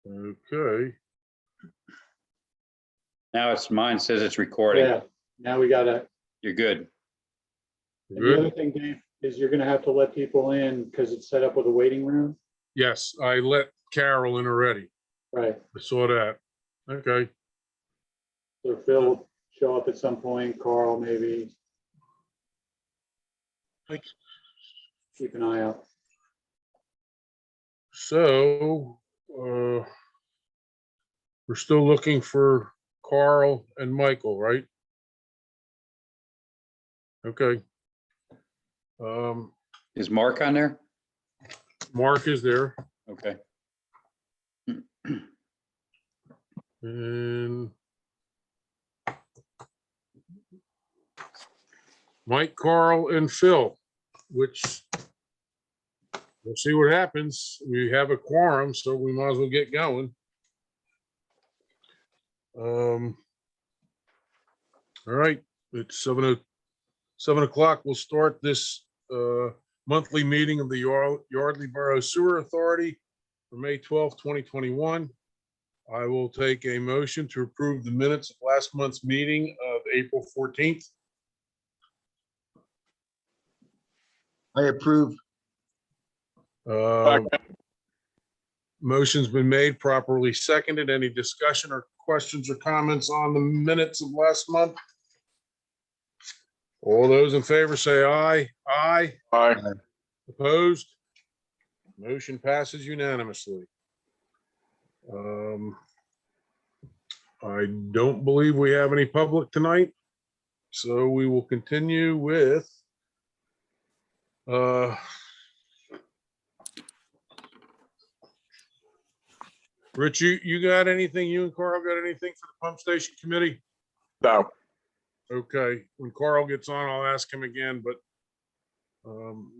Okay, Now it's mine says it's recording. Yeah, now we gotta, You're good. and the other good. thing, Dave, is you're gonna have to let people in because it's set up with a waiting room. Yes, I let Carol in already. Right. I saw that. Okay, So Phil will show up at some point, Carl maybe. Thanks. Keep an eye out. so, we're still looking for Carl and Michael, right? Okay. Is Mark on there? Mark is there, Okay. and Mike, Carl, and Phil, which we'll see what happens. We have a quorum, so we might as well get going. All right, it's 7 o'clock. We'll start this monthly meeting of the Yardley Borough Sewer Authority for May 12th, 2021. I will take a motion to approve the minutes of last month's meeting of April 14th. I approve. Motion's been made, properly seconded. Any discussion or questions or comments on the minutes of last month? All those in favor say aye. Aye. Aye. Opposed? Motion passes unanimously. I don't believe we have any public tonight, so we will continue with Rich, you got anything? You and Carl got anything for the pump station committee? No. Okay, when Carl gets on, I'll ask him again, but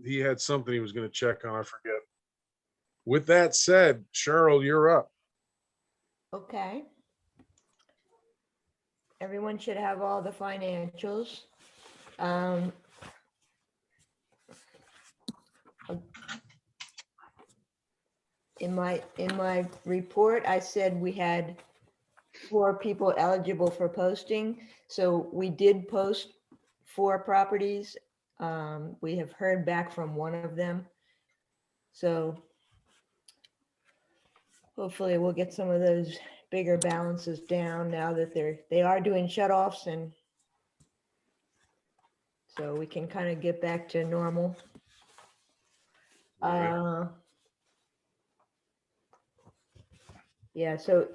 he had something he was gonna check on, I forget. With that said, Cheryl, you're up. Okay. Everyone should have all the financials. In my report, I said we had 4 people eligible for posting. So we did post 4 properties. We have heard back from one of them. So hopefully we'll get some of those bigger balances down now that they are doing shut-offs, and so we can kind of get back to normal. Right. Yeah, so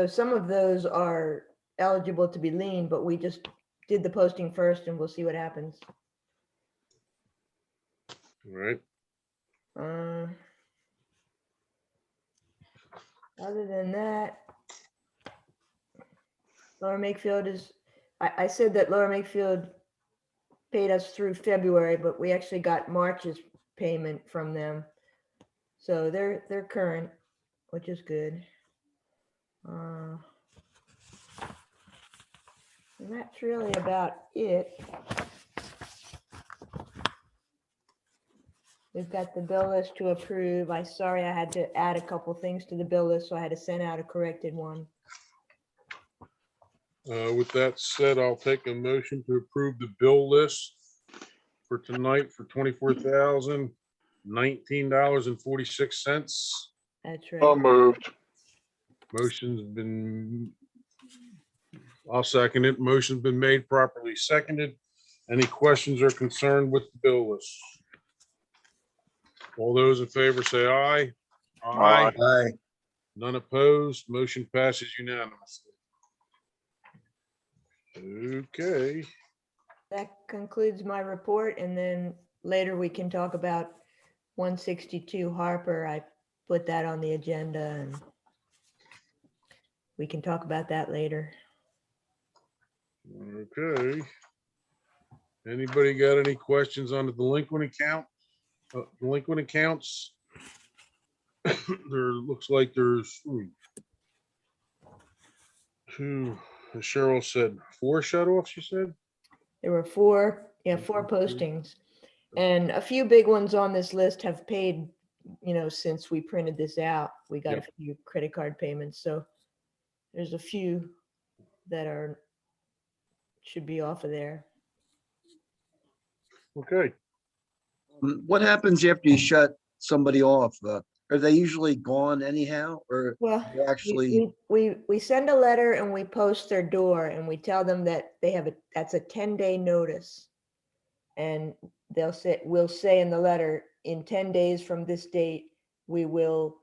some of those are eligible to be lean, but we just did the posting first and we'll see what happens. All right, Other than that, Lower Makefield is, I said that Lower Makefield paid us through February, but we actually got March's payment from them. So they're current, which is good. And that's really about it. We've got the bill list to approve. Sorry, I had to add a couple things to the bill list, so I had to send out a corrected one. with that said, I'll take a motion to approve the bill list for tonight for $24,019.46. That's So right. moved. Motion's been, I'll second it. Motion's been made, properly seconded. Any questions or concern with the bill list? All those in favor say aye. Aye. Aye. None opposed. Motion passes unanimously. Okay, That concludes my report, and then later we can talk about 162 Harper. I put that on the agenda, and we can talk about that later. okay. Anybody got any questions on the delinquent account? Delinquent accounts? There looks like there's 2, as Cheryl said, 4 shut-offs, you said? There were 4 postings, and a few big ones on this list have paid since we printed this out, we got a Yep. few credit card payments, so there's a few that should be off of there. Okay. What happens after you shut somebody off? Are they usually gone anyhow, or Well, they actually, we send a letter and we post their door and we tell them that that's a 10-day notice. And we'll say in the letter, in 10 days from this date, we will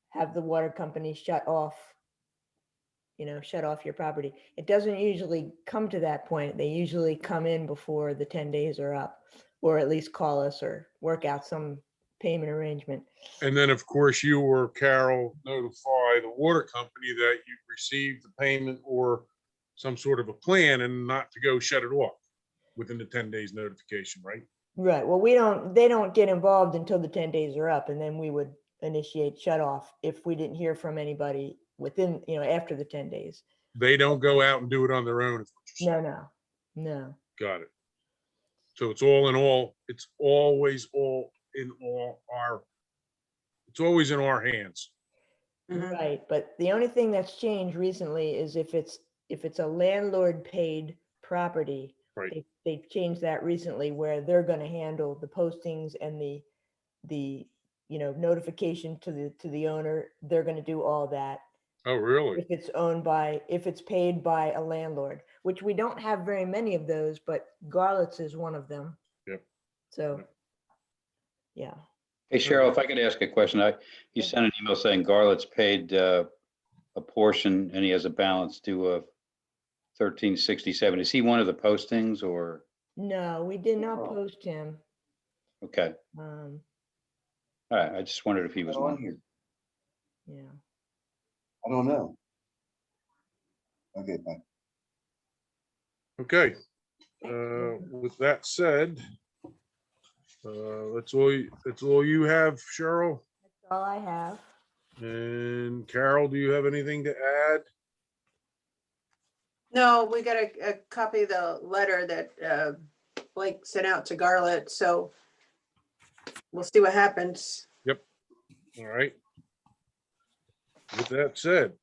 have the water company shut off your property. It doesn't usually come to that point. They usually come in before the 10 days are up, or at least call us or work out some payment arrangement. And then, of course, you or Carol notify the water company that you received the payment or some sort of a plan and not to go shut it off within the 10 days notification, right? Right. Well, they don't get involved until the 10 days are up, and then we would initiate shut off if we didn't hear from anybody within, after the 10 days. They don't go out and do it on their own. is what you're saying. No. Got it. So it's all in all, it's always in our hands. Right. But the only thing that's changed recently is if it's a landlord paid property. Right. They've changed that recently where they're going to handle the postings and the notification to the owner. They're going to do all that. Oh, really? If it's paid by a landlord, which we don't have very many of those, but Garlett's is one of them. Yep. So, Yep. yeah. Hey, Cheryl, if I could ask a question, you sent an email saying Garlett's paid a portion and he has a balance due of 1367. Is he one of the postings or? No, we did not post him. Okay, Um, all right. I just wondered if he was one here. yeah. I don't know. Okay, fine. Okay. With that said, that's all you have, Cheryl. That's all I have. And Carol, do you have anything to add? No, we got a copy of the letter that Blake sent out to Garlett, so we'll see what happens. All right. With that said,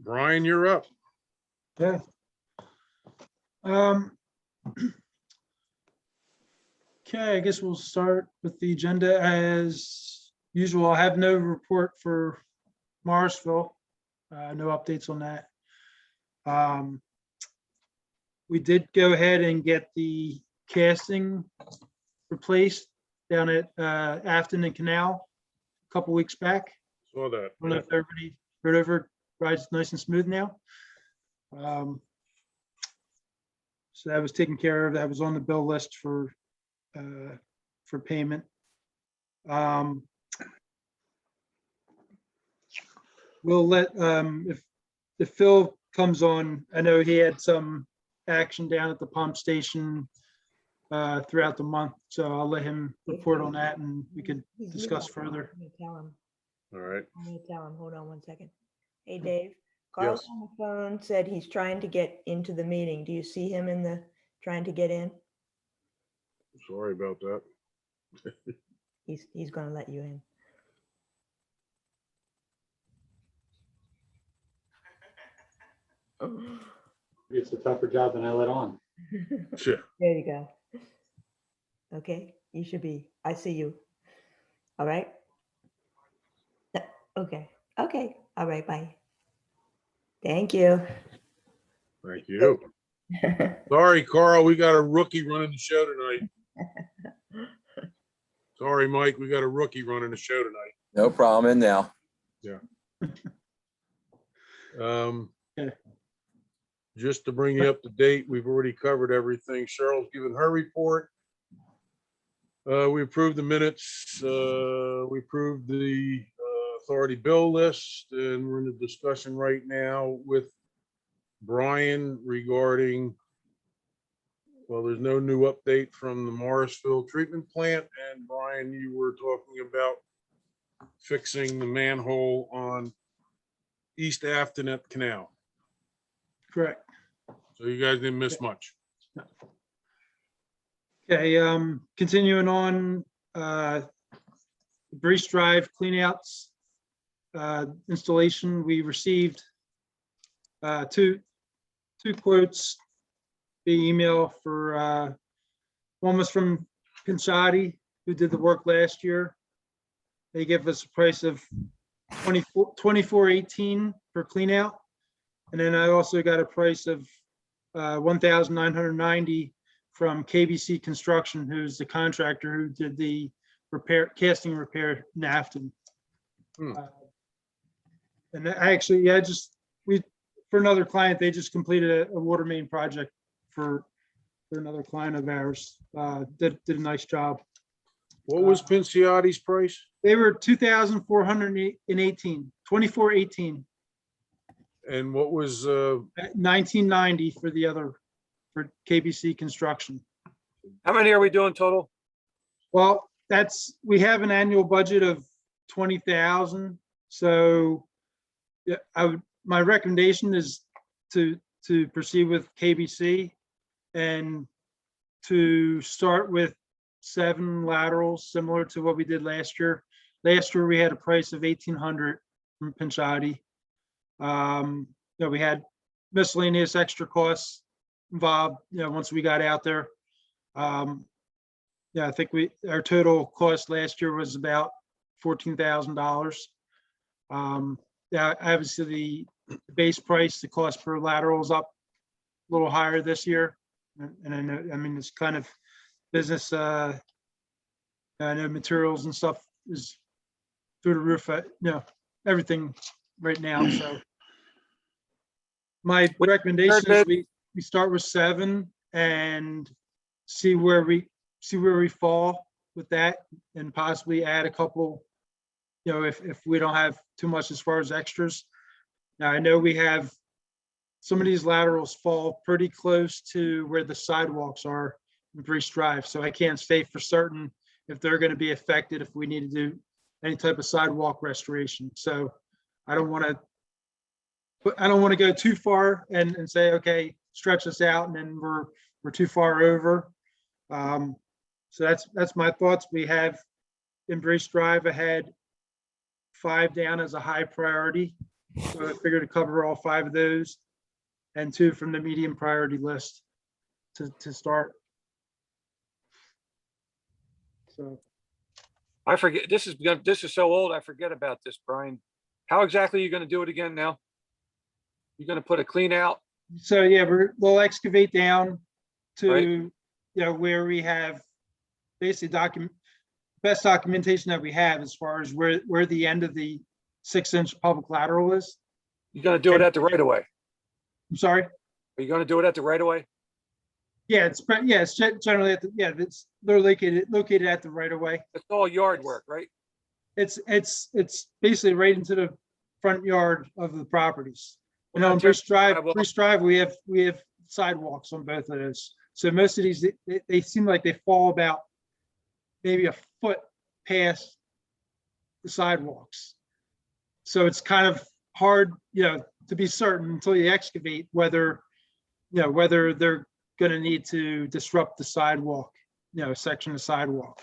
Brian, you're up. Yeah. Okay, I guess we'll start with the agenda as usual. I have no report for Morrisville. No updates on that. We did go ahead and get the casting replaced down at Afton and Canal a couple weeks back. Saw that. I don't know if everybody heard over, it. Rides nice and smooth now. So that was taken care of. That was on the bill list for payment. We'll let, if Phil comes on, I know he had some action down at the pump station throughout the month, so I'll let him report on that and we could discuss further. Let me tell him. All right. Hold on one second. Hey, Dave. Carl's Yes. on the phone, said he's trying to get into the meeting. Do you see him trying to get in? Sorry about that. He's gonna let you in. It's a tougher job than I let on. Sure. There you go. Okay, you should be. I see you. All right. Okay. Okay. All right. Bye. Thank you. Thank you. Sorry, Carl, we got a rookie running the show tonight. Sorry, Mike, we got a rookie running the show tonight. No problem in now. Yeah. Just to bring you up to date, we've already covered everything. Cheryl's given her report. We approved the minutes. We approved the authority bill list, and we're in the discussion right now with Brian regarding, well, there's no new update from the Morrisville treatment plant. And Brian, you were talking about fixing the manhole on East Afton at the canal. Correct. So you guys didn't miss much. Okay, continuing on, Breeze Drive cleanouts, installation, we received, two quotes via email for, one was from Pinchati, who did the work last year. They gave us a price of $24.18 for cleanout. And then I also got a price of, $1,990 from KBC Construction, who's the contractor who did the casting repair in Afton. Hmm. And actually, yeah, for another client, they just completed a water main project for another client of ours. Did a nice job. What was Pinciotti's price? They were 2,418, 24.18, And what was, 1990 for the other, for KBC Construction. How many are we doing total? Well, we have an annual budget of 20,000. So yeah, my recommendation is to proceed with KBC and to start with 7 laterals, similar to what we did last year. Last year, we had a price of 1,800 from Pinchati. We had miscellaneous extra costs involved, once we got out there. I think our total cost last year was about $14,000. Obviously the base price, the cost per lateral is up a little higher this year. And I know, it's kind of business, I know materials and stuff is through the roof, everything right now, so. My recommendation is we start with 7 and see where we fall with that, and possibly add a couple, if we don't have too much as far as extras. Now, I know we have some of these laterals fall pretty close to where the sidewalks are in Breeze Drive, so I can't say for certain if they're going to be affected if we need to do any type of sidewalk restoration. So I don't want to go too far and say, okay, stretch this out, and then we're too far over. So that's my thoughts. We have in Breeze Drive, I had 5 down as a high priority. So I figured to cover all 5 of those, and 2 from the medium priority list to start. So I forget, this is so old, I forget about this, Brian. How exactly are you gonna do it again now? You're gonna put a clean out? So yeah, we'll excavate down to, Right. where we have basically best documentation that we have as far as where the end of the 6-inch public lateral is. You're gonna do it at the right of way? I'm sorry. Are you gonna do it at the right of way? Yeah, it's generally at they're located at the right of way. It's all yard work, right? It's basically right into the front yard of the properties. On Well, Breeze Drive, sidewalk. we have sidewalks on both of those. So most of these, they seem like they fall about maybe a foot past the sidewalks. So it's kind of hard, to be certain until you excavate whether they're going to need to disrupt the sidewalk, section of sidewalk.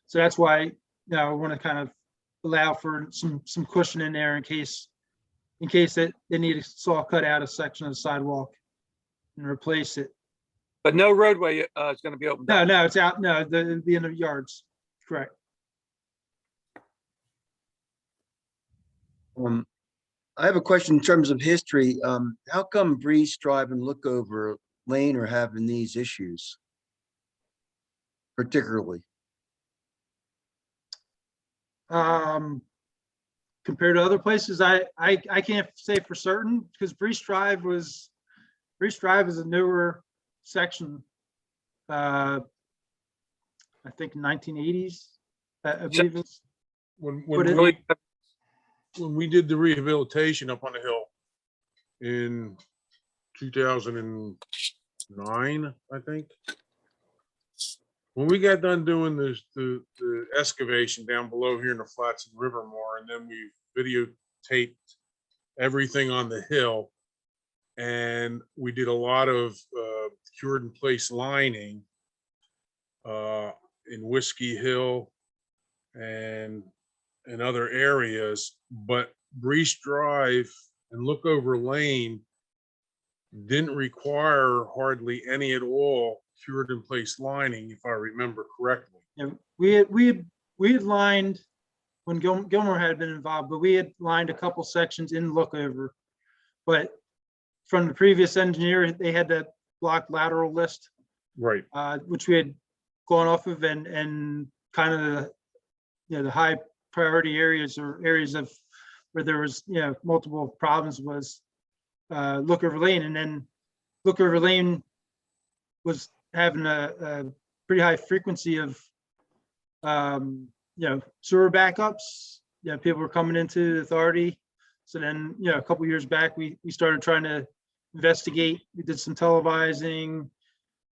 So that's why, I want to kind of allow for some cushion in there in case that they need to saw cut out a section of the sidewalk and replace it. But no roadway is gonna be opened up. No, it's out. No, the end of yards. Correct. I have a question in terms of history. How come Breeze Drive and Lookover Lane are having these issues? Particularly, Compared to other places, I can't say for certain, because Breeze Drive is a newer section. I think 1980s. I believe it's. when But it- we, when we did the rehabilitation up on the hill in 2009, I think. When we got done doing the excavation down below here in the flats in Rivermore, and then we videotaped everything on the hill, and we did a lot of cured in place lining. in Whiskey Hill and other areas, but Breeze Drive and Lookover Lane didn't require hardly any at all cured in place lining, if I remember correctly. You know, we had lined, when Gilmore had been involved, but we had lined a couple sections in Lookover. But from the previous engineer, they had that block lateral list, Right. which we had gone off of, and kind of the, you know, the high priority areas or areas of where there was, you know, multiple problems was Lookover Lane. And then Lookover Lane was having a pretty high frequency of, you know, sewer backups. You know, people were coming into the authority. So then, you know, a couple years back, we started trying to investigate. We did some televising.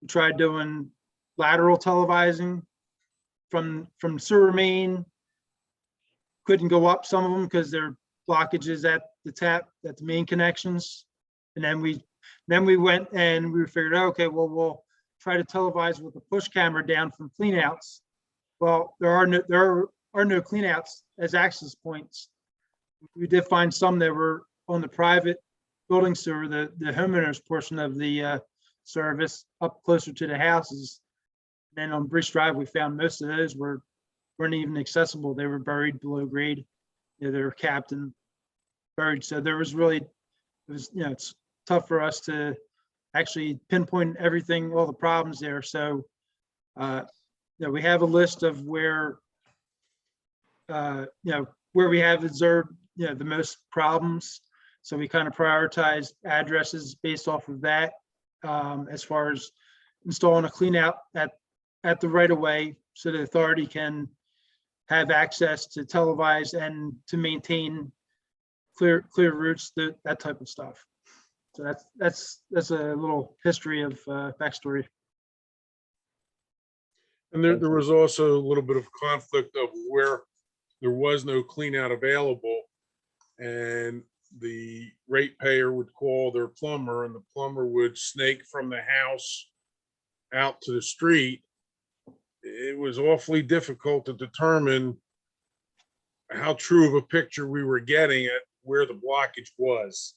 We tried doing lateral televising from sewer main. Couldn't go up some of them because there are blockages at the tap, at the main connections. And then we went and we figured, okay, well, we'll try to televise with a push camera down from cleanouts. Well, there are no cleanouts as access points. We did find some that were on the private building sewer, the homeowners portion of the service up closer to the houses. Then on Breeze Drive, we found most of those weren't even accessible. They were buried below grade. You know, they were capped and buried. So there was really, it was, you know, it's tough for us to actually pinpoint everything, all the problems there. So, you know, we have a list of where, you know, where we have observed, you know, the most problems. So we kind of prioritize addresses based off of that, as far as installing a clean out at the right of way so the authority can have access to televise and to maintain clear routes, that type of stuff. So that's a little history of backstory. And there was also a little bit of conflict of where there was no clean out available. And the ratepayer would call their plumber and the plumber would snake from the house out to the street. It was awfully difficult to determine how true of a picture we were getting at where the blockage was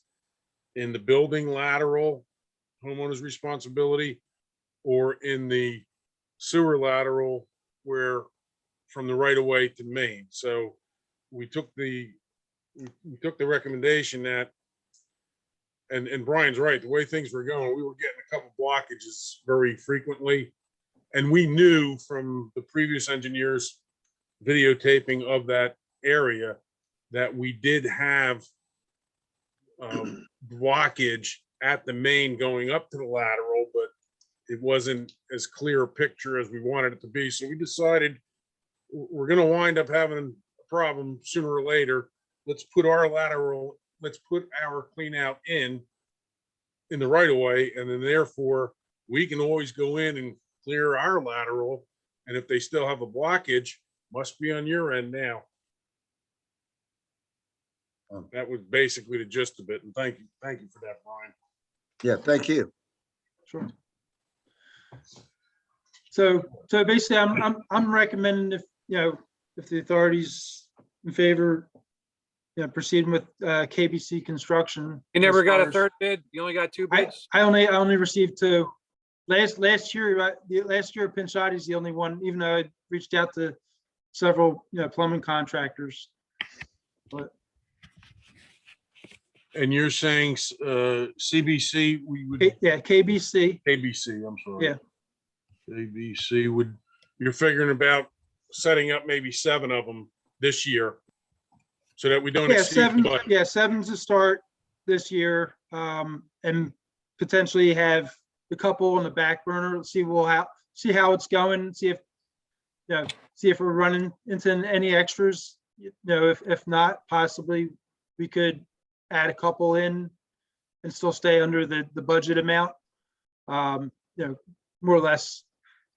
in the building lateral, homeowner's responsibility, or in the sewer lateral where from the right of way to main. So we took the recommendation that, and Brian's right, the way things were going, we were getting a couple blockages very frequently. And we knew from the previous engineers videotaping of that area that we did have blockage at the main going up to the lateral, but it wasn't as clear a picture as we wanted it to be. So we decided we're going to wind up having a problem sooner or later. Let's put our lateral, let's put our clean out in the right of way. And then therefore we can always go in and clear our lateral. And if they still have a blockage, must be on your end now. That was basically the gist of it. And thank you for that, Brian. Yeah, thank you. Sure. So basically, I'm recommending, if you know, if the authorities in favor, you know, proceeding with KBC Construction. You never as got far a as- third bid? You only got two I bids? only received two. Last year, Pinchotti's the only one, even though I reached out to several, you know, plumbing contractors. But And you're saying CBC, we would, yeah, KBC. ABC, I'm sorry. Yeah. ABC would, you're figuring about setting up maybe 7 of them this year so that we don't Yeah, exceed the budget. yeah, 7's to start this year, and potentially have the couple on the back burner. See how it's going. See if we're running into any extras. You know, if not, possibly we could add a couple in and still stay under the budget amount. You know, more or less.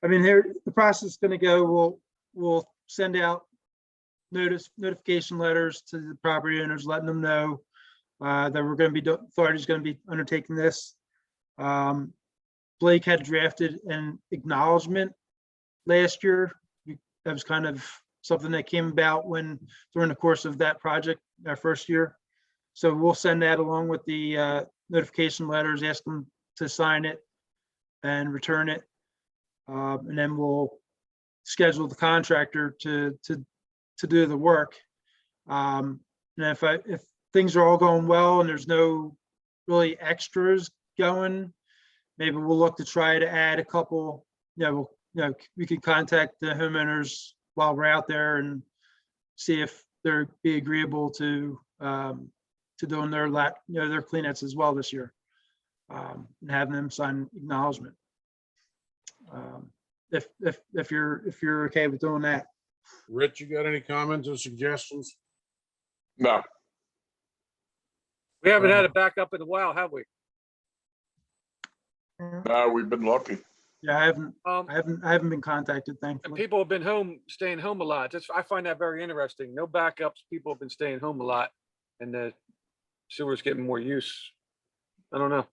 I mean, here the process is going to go. We'll send out notification letters to the property owners, letting them know that we're going to be, authority is going to be undertaking this. Blake had drafted an acknowledgement last year. That was kind of something that came about during the course of that project, our first year. So we'll send that along with the notification letters, ask them to sign it and return it. And then we'll schedule the contractor to do the work. And if things are all going well and there's no really extras going, maybe we'll look to try to add a couple, we could contact the homeowners while we're out there and see if they're be agreeable to doing their their cleanups as well this year. And having them sign acknowledgement. If you're okay with doing that. Rich, you got any comments or suggestions? No, We haven't had a backup in a while, have we? no, we've been lucky. Yeah, I haven't Um, I haven't been contacted, and thankfully. people have been home, staying home a lot. I find that very interesting. No backups. People have been staying home a lot and the sewer's getting more use. I don't know.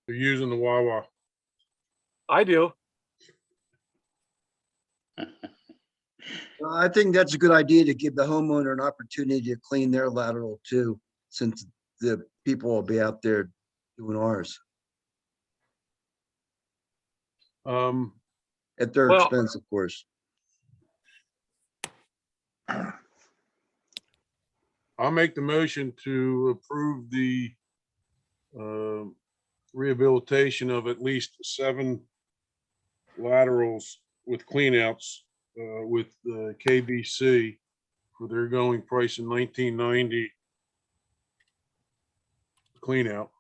They're using the Wawa. I do. I think that's a good idea to give the homeowner an opportunity to clean their lateral too, since the people will be out there doing ours at their Well- expense, of course. I'll make the motion to approve the rehabilitation of at least 7 laterals with cleanouts with KBC for their going price in $19.90 cleanout.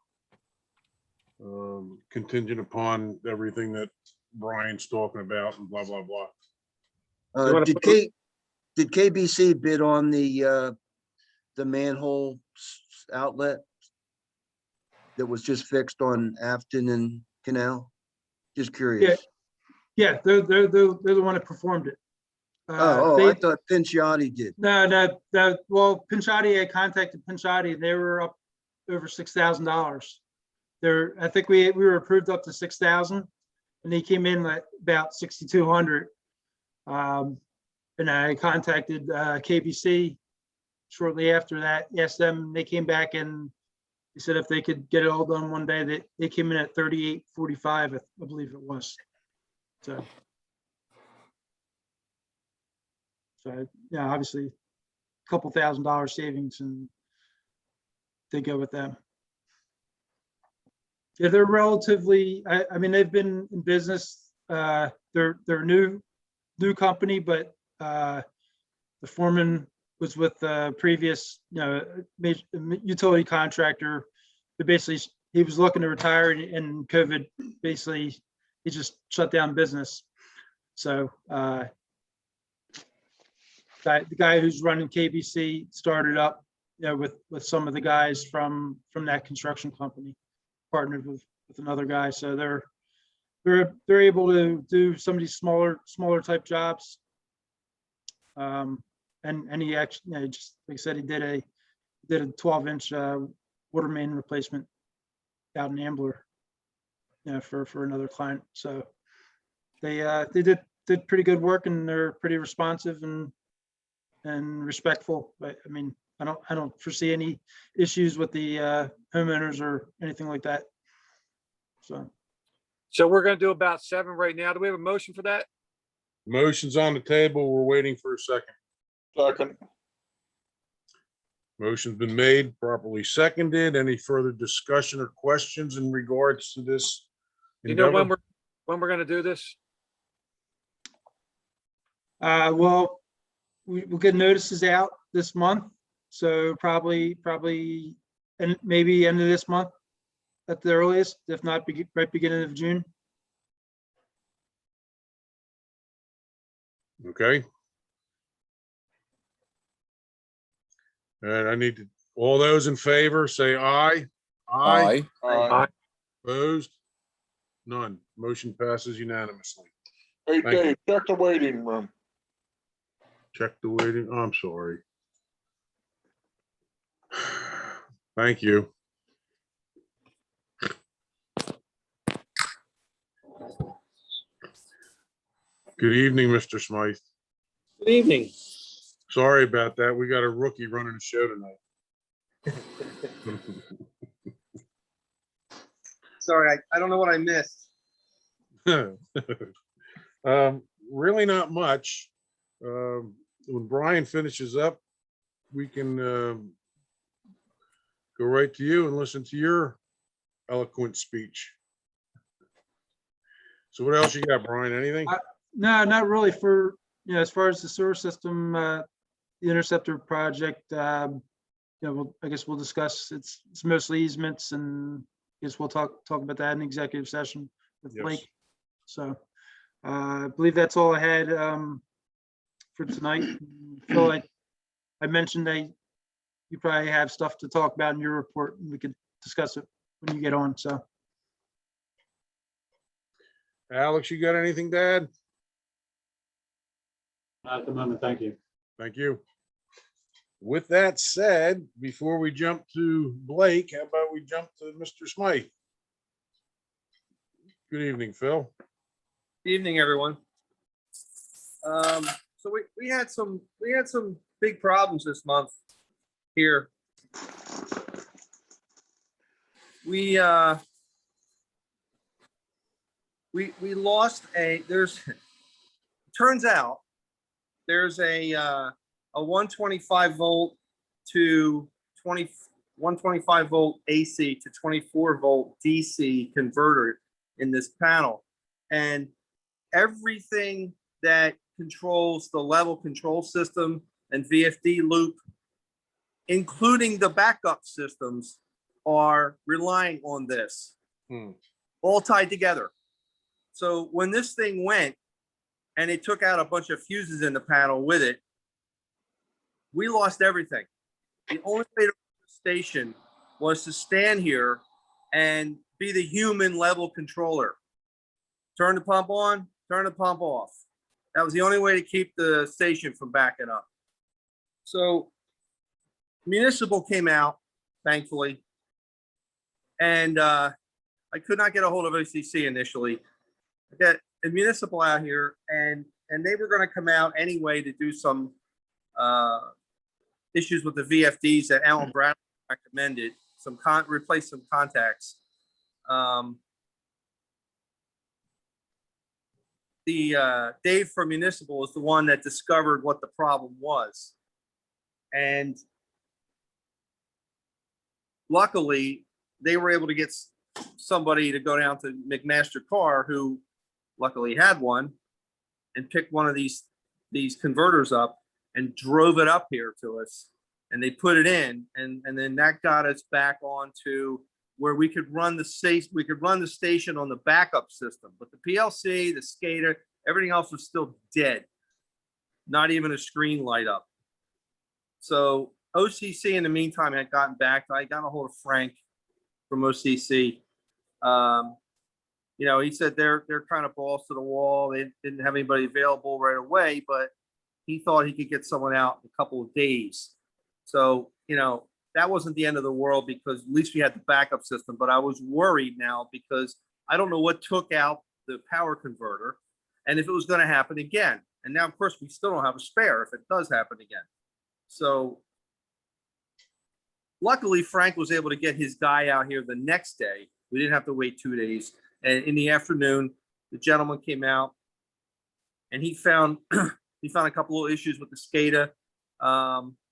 Contingent upon everything that Brian's talking about and blah, blah, blah. wanna Did put- did KBC bid on the manhole outlet that was just fixed on Afton and Canal? Just curious. Yeah, they're the one that performed it. Oh, They- I thought Pinciotti did. No, well, Pinchotti, I contacted Pinchotti, they were up over $6,000. I think we were approved up to 6,000 and they came in like about 6,200. And I contacted KBC shortly after that, asked them, they came back and they said if they could get it all done one day, that they came in at 38.45, I believe it was. So yeah, obviously a couple $1,000 savings and they go with them. Yeah, they're relatively, I mean, they've been in business, they're a new company, but the foreman was with the previous, major utility contractor. But basically, he was looking to retire and COVID, basically, he just shut down business. So the guy who's running KBC started up, with some of the guys from that construction company, partnered with another guy. So they're able to do some of these smaller type jobs. And he actually, just like I said, he did a 12-inch water main replacement out in Ambler, for another client. So they did pretty good work and they're pretty responsive and respectful. But I mean, I don't foresee any issues with the homeowners or anything like that. So we're gonna do about 7 right now. Do we have a motion for that? Motion's on the table. We're waiting for a second. Second, Motion's been made, properly seconded. Any further discussion or questions in regards to this? You know endeavor? when we're gonna do this? Well, we'll get notices out this month. So probably, and maybe end of this month at the earliest, if not right beginning of June. Okay. And I need to, all those in favor, say aye. Aye. Opposed? None. Motion passes unanimously. hey Thank you. Dave, check the waiting room. Check the waiting. I'm sorry. Thank you. Good evening, Mr. Smythe. Good evening. Sorry about that. We got a rookie running the show tonight. Sorry, I don't know what I missed. Really not much. When Brian finishes up, we can go right to you and listen to your eloquent speech. So what else you got, Brian? Anything? No, not really for, as far as the sewer system, the interceptor project, I guess we'll discuss, it's mostly easements, and I guess we'll talk about that in executive session with Yes. Blake. So I believe that's all I had for tonight. Phil, I mentioned that you probably have stuff to talk about in your report, and we could discuss it when you get on, so. Alex, you got anything to add? Not at the moment, thank you. Thank you. With that said, before we jump to Blake, how about we jump to Mr. Smythe? Good evening, Phil. Evening, everyone. So we had some big problems this month here. We lost turns out there's a 125 volt to 125 volt AC to 24 volt DC converter in this panel. And everything that controls the level control system and VFD loop, including the backup systems, are relying on this, all tied together. So when this thing went and it took out a bunch of fuses in the panel with it, we lost everything. The only way to run the station was to stand here and be the human level controller. Turn the pump on, turn the pump off. That was the only way to keep the station from backing up. So municipal came out, thankfully, and I could not get a hold of OCC initially. I got a municipal out here, and they were going to come out anyway to do some issues with the VFDs that Alan Bradley recommended, replace some contacts. Dave from Municipal is the one that discovered what the problem was. And luckily, they were able to get somebody to go down to McMaster Carr, who luckily had one, and picked one of these converters up and drove it up here to us. And they put it in, and then that got us back onto where we could run the station on the backup system. But the PLC, the SCADA, everything else was still dead. Not even a screen light up. So OCC in the meantime had gotten back. I got a hold of Frank from OCC. He said they're kind of balls to the wall. They didn't have anybody available right away, but he thought he could get someone out in a couple of days. So, that wasn't the end of the world, because at least we had the backup system. But I was worried now, because I don't know what took out the power converter and if it was going to happen again. And now, of course, we still don't have a spare if it does happen again. So luckily, Frank was able to get his guy out here the next day. We didn't have to wait 2 days. And in the afternoon, the gentleman came out, and he found a couple of issues with the SCADA,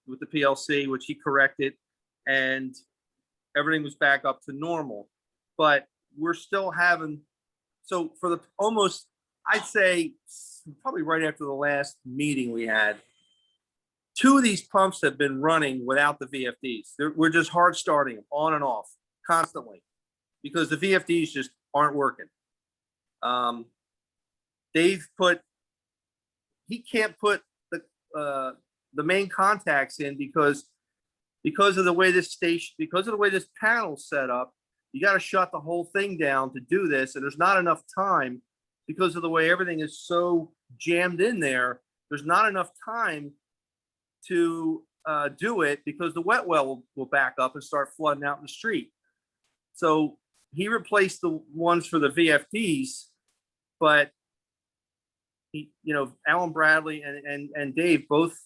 with the PLC, which he corrected, and everything was back up to normal. But we're still having, so for I'd say probably right after the last meeting we had, 2 of these pumps have been running without the VFDs. We're just hard starting them on and off constantly, because the VFDs just aren't working. He can't put the main contacts in because of the way this panel's set up. You got to shut the whole thing down to do this, and there's not enough time because of the way everything is so jammed in there. There's not enough time to do it, because the wet well will back up and start flooding out in the street. So he replaced the ones for the VFDs, but Alan Bradley and Dave both,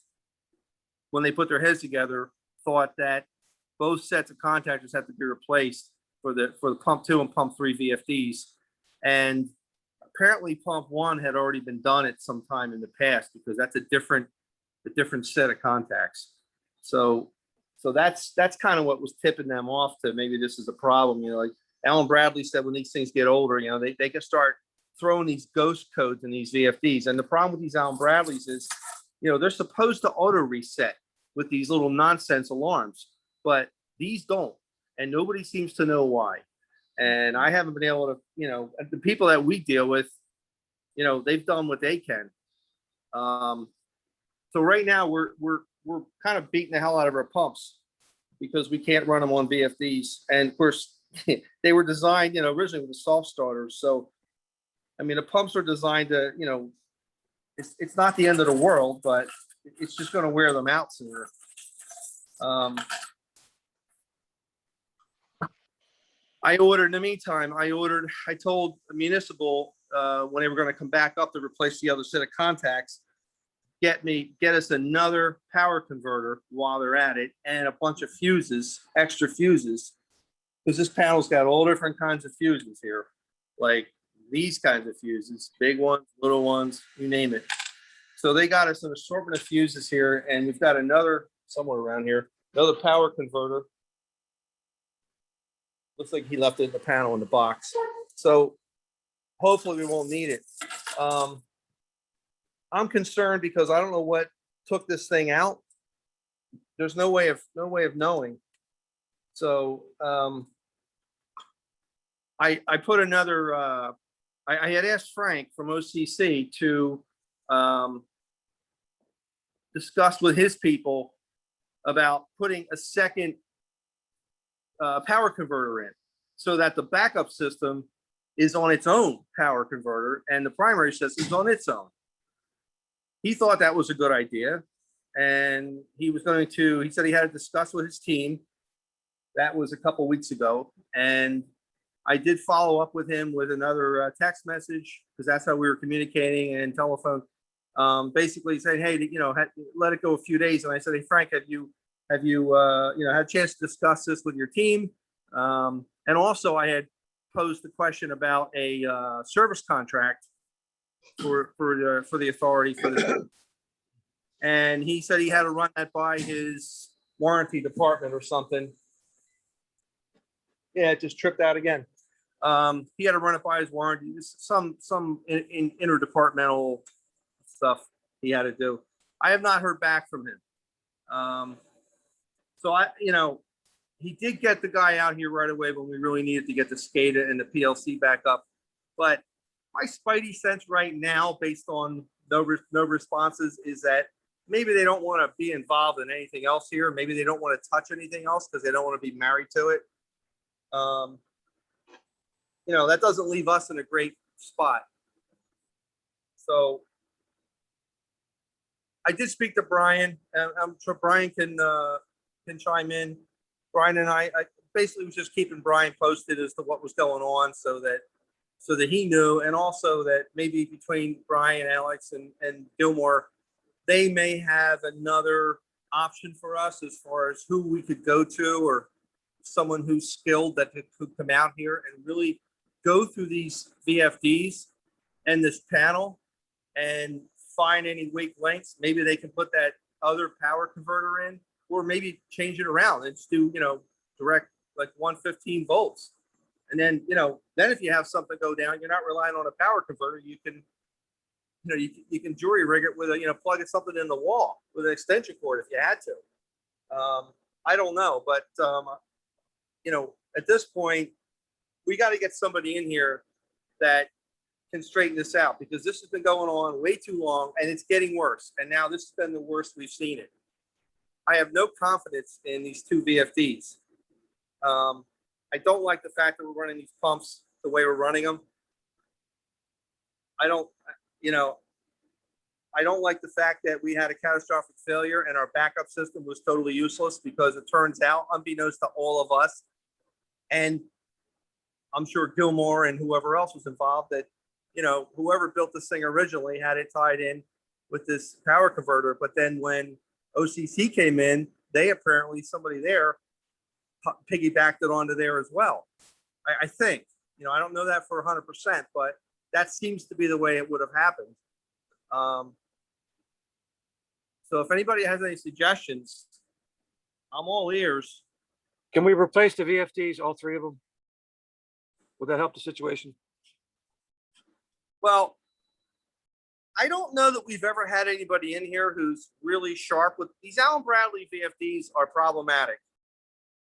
when they put their heads together, thought that both sets of contactors have to be replaced for the pump 2 and pump 3 VFDs. And apparently pump 1 had already been done at some time in the past, because that's a different set of contacts. So that's kind of what was tipping them off to maybe this is a problem. Like Alan Bradley said, when these things get older, they can start throwing these ghost codes in these VFDs. And the problem with these Alan Bradleys is, they're supposed to auto reset with these little nonsense alarms, but these don't. And nobody seems to know why. And I haven't been able to, the people that we deal with, they've done what they can. So right now we're kind of beating the hell out of our pumps because we can't run them on VFDs. And of course, they were designed, originally with the soft starters. So, I mean, the pumps are designed to, it's not the end of the world, but it's just going to wear them out sooner. I ordered, in the meantime, I told Municipal when they were going to come back up to replace the other set of contacts, get us another power converter while they're at it, and a bunch of fuses, extra fuses, because this panel's got all different kinds of fuses here, like these kinds of fuses, big ones, little ones, you name it. So they got us an assortment of fuses here, and we've got another somewhere around here, another power converter. Looks like he left it in the panel in the box. So hopefully we won't need it. I'm concerned because I don't know what took this thing out. There's no way of knowing. So I put another. I had asked Frank from OCC to discuss with his people about putting a second power converter in, so that the backup system is on its own power converter and the primary system is on its own. He thought that was a good idea, and he said he had to discuss with his team. That was a couple weeks ago, and I did follow up with him with another text message, because that's how we were communicating, and telephone, basically saying, hey, let it go a few days. And I said, hey, Frank, have you had a chance to discuss this with your team? And also I had posed the question about a service contract for the authority for this. And he said he had to run that by his warranty department or something. Yeah, it just tripped out again. He had to run it by his warranty. Some interdepartmental stuff he had to do. I have not heard back from him. So he did get the guy out here right away when we really needed to get the SCADA and the PLC back up. But my spidey sense right now, based on no responses, is that maybe they don't want to be involved in anything else here. Maybe they don't want to touch anything else because they don't want to be married to it. That doesn't leave us in a great spot. So I did speak to Brian, and I'm sure Brian can chime in. Brian and I basically was just keeping Brian posted as to what was going on, so that he knew, and also that maybe between Brian, Alex, and Gilmore, they may have another option for us as far as who we could go to, or someone who's skilled that could come out here and really go through these VFDs and this panel and find any weak links. Maybe they can put that other power converter in, or maybe change it around and just do, direct like 115 volts. And then, then if you have something go down, you're not relying on a power converter. You can, you can jury rig it with plug something in the wall with an extension cord if you had to. I don't know, but at this point, we got to get somebody in here that can straighten this out, because this has been going on way too long and it's getting worse. And now this has been the worst we've seen it. I have no confidence in these two VFDs. I don't like the fact that we're running these pumps the way we're running them. I don't like the fact that we had a catastrophic failure and our backup system was totally useless, because it turns out, unbeknownst to all of us, and I'm sure Gilmore and whoever else was involved, that you know, whoever built this thing originally had it tied in with this power converter. But then when OCC came in, they apparently, somebody there piggybacked it onto there as well. I think, you know, I don't know that for 100%, but that seems to be the way it would have happened. So if anybody has any suggestions, I'm all ears. Can we replace the VFDs, all three of them? Would that help the situation? Well, I don't know that we've ever had anybody in here who's really sharp with these. Allen Bradley VFDs are problematic.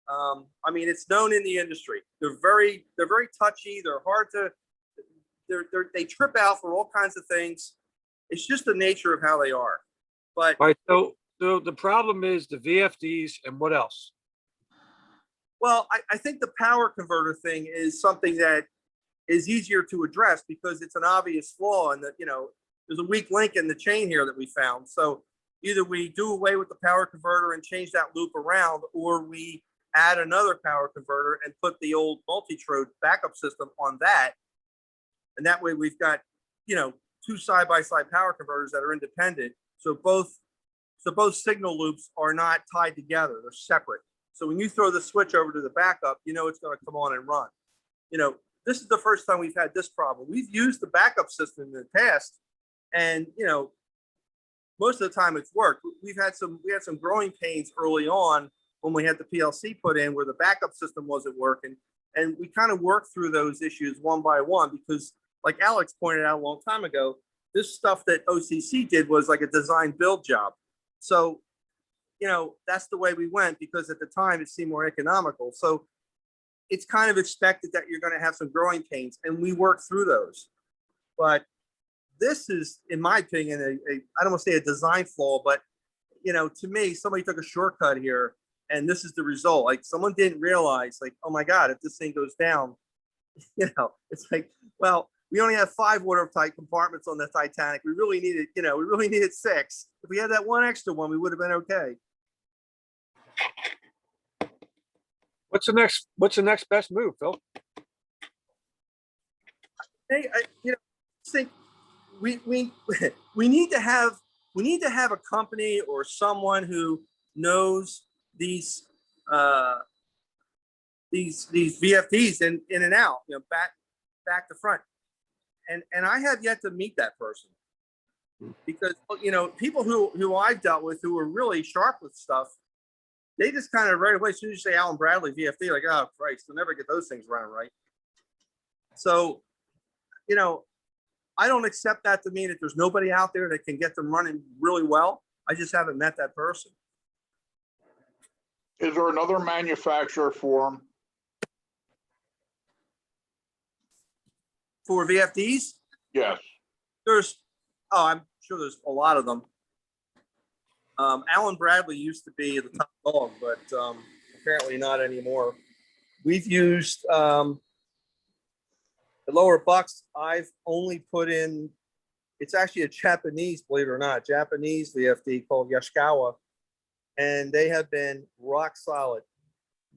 I mean, it's known in the industry. They're very touchy. They're hard to, they trip out for all kinds of things. It's just the nature of how they are. But All right, so the problem is the VFDs and what else? well, I think the power converter thing is something that is easier to address because it's an obvious flaw and that, you know, there's a weak link in the chain here that we found. So either we do away with the power converter and change that loop around, or we add another power converter and put the old multi-trode backup system on that. And that way we've got, you know, two side-by-side power converters that are independent. So both signal loops are not tied together. They're separate. So when you throw the switch over to the backup, you know it's going to come on and run. You know, this is the first time we've had this problem. We've used the backup system in the past, and you know, most of the time it's worked. We had some growing pains early on when we had the PLC put in where the backup system wasn't working, and we kind of worked through those issues one by one because, like Alex pointed out a long time ago, this stuff that OCC did was like a design build job. So, you know, that's the way we went because at the time it seemed more economical. So it's kind of expected that you're going to have some growing pains, and we work through those. But this is, in my opinion, I don't want to say a design flaw, but, you know, to me, somebody took a shortcut here, and this is the result. Like someone didn't realize, like, oh my God, if this thing goes down, you know, it's like, well, we only have 5 watertight compartments on the Titanic. We really needed, you know, we really needed 6. If we had that one extra one, we would have been okay. What's the next best move, Phil? Hey, you know, I think we need to have a company or someone who knows these VFDs in and out, you know, back to front. And I have yet to meet that person because, you know, people who I've dealt with who are really sharp with stuff, they just kind of right away, as soon as you say Allen Bradley VFD, like, oh Christ, they'll never get those things running right. So, you know, I don't accept that to mean that there's nobody out there that can get them running really well. I just haven't met that person. Is there another manufacturer for them? For VFDs, Yes. I'm sure there's a lot of them. Allen Bradley used to be the top dog, but apparently not anymore. We've used the Lower Bucks. I've only put in, it's actually a Japanese, believe it or not, Japanese VFD called Yashikawa, and they have been rock solid,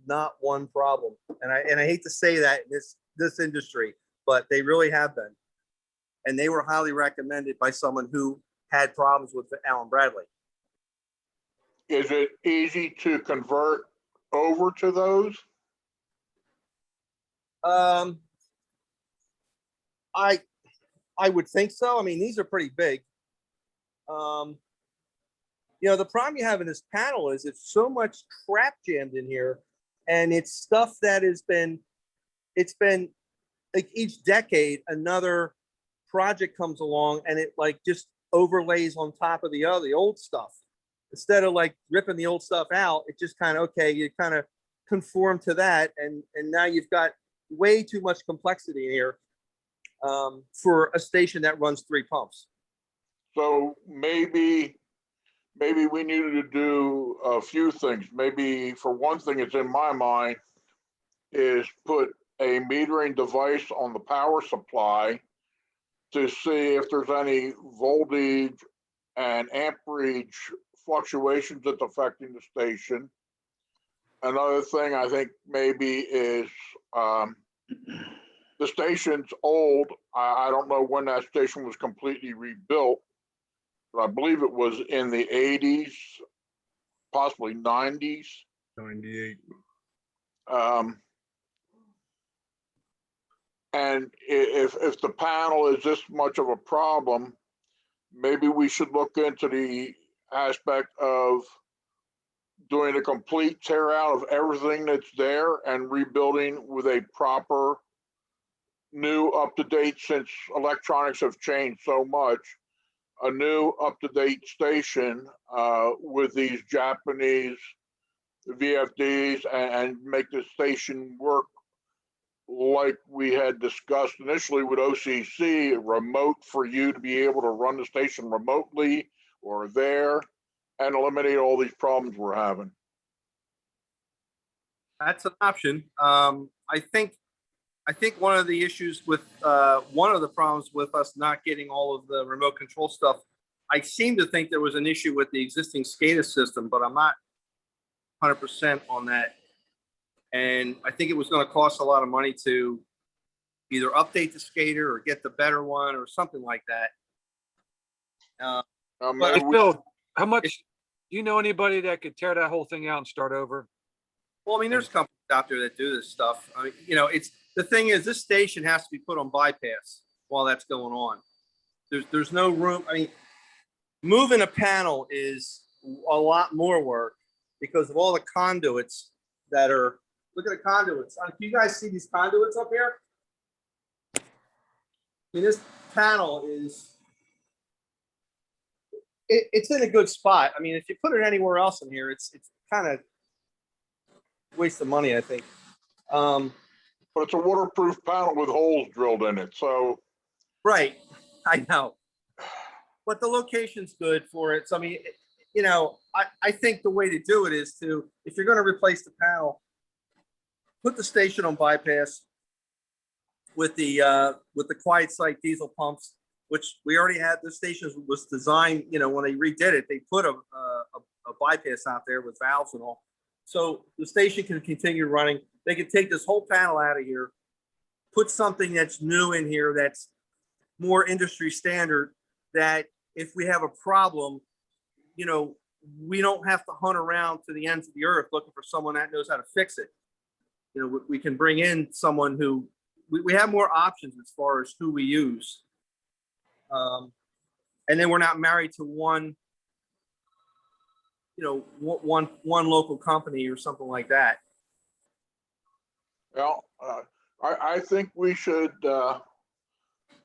not one problem. And I hate to say that in this industry, but they really have been. And they were highly recommended by someone who had problems with Allen Bradley. Is it easy to convert over to those? I would think so. I mean, these are pretty big. You know, the problem you have in this panel is it's so much crap jammed in here, and it's stuff that it's been like each decade another project comes along and it like just overlays on top of the old stuff. Instead of like ripping the old stuff out, it just kind of, okay, you kind of conform to that. And now you've got way too much complexity in here for a station that runs 3 pumps. So maybe we needed to do a few things. Maybe for one thing, it's in my mind, is put a metering device on the power supply to see if there's any voltage and amperage fluctuations that's affecting the station. Another thing I think maybe is the station's old. I don't know when that station was completely rebuilt, but I believe it was in the 80s, possibly 90s. 98. And if the panel is this much of a problem, maybe we should look into the aspect of doing a complete tear out of everything that's there and rebuilding with a proper new up-to-date, since electronics have changed so much, a new up-to-date station with these Japanese VFDs and make the station work like we had discussed initially with OCC, remote, for you to be able to run the station remotely or there and eliminate all these problems we're having. That's an option. I think one of the issues with, one of the problems with us not getting all of the remote control stuff, I seem to think there was an issue with the existing SCADA system, but I'm not 100% on that. And I think it was going to cost a lot of money to either update the SCADA or get the better one or something like that. Maybe Hey, we- Phil, how much, do you know anybody that could tear that whole thing out and start over? Well, I mean, there's companies out there that do this stuff. I mean, you know, the thing is, this station has to be put on bypass while that's going on. There's no room. I mean, moving a panel is a lot more work because of all the conduits that are, look at the conduits. Can you guys see these conduits up here? I mean, this panel is, it's in a good spot. I mean, if you put it anywhere else in here, it's kind of waste of money, I think. But it's a waterproof panel with holes drilled in it, so. Right, I know. But the location's good for it. So, I mean, you know, I think the way to do it is to, if you're gonna replace the panel, put the station on bypass with the quiet site diesel pumps, which we already had. The station was designed, you know, when they redid it, they put a bypass out there with valves and all. So the station can continue running. They can take this whole panel out of here, put something that's new in here that's more industry standard, that if we have a problem, you know, we don't have to hunt around to the ends of the earth looking for someone that knows how to fix it. You know, we can bring in someone who, we have more options as far as who we use. And then we're not married to one, you know, one local company or something like that. Well, I think we should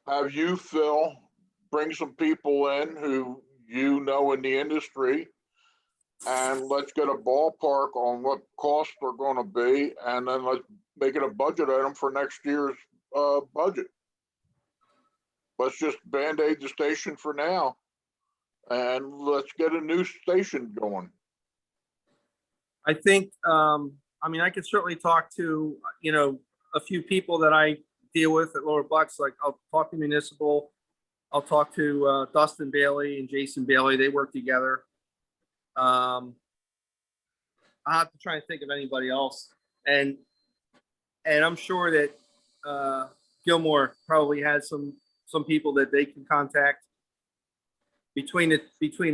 have you, Phil, bring some people in who you know in the industry, and let's get a ballpark on what costs are going to be, and then let's make it a budget item for next year's budget. Let's just Band-Aid the station for now, and let's get a new station going. I think, I mean, I could certainly talk to, you know, a few people that I deal with at Lower Bucks. Like, I'll talk to Municipal. I'll talk to Dustin Bailey and Jason Bailey. They work together. I'll have to try and think of anybody else. And I'm sure that Gilmore probably has some people that they can contact. Between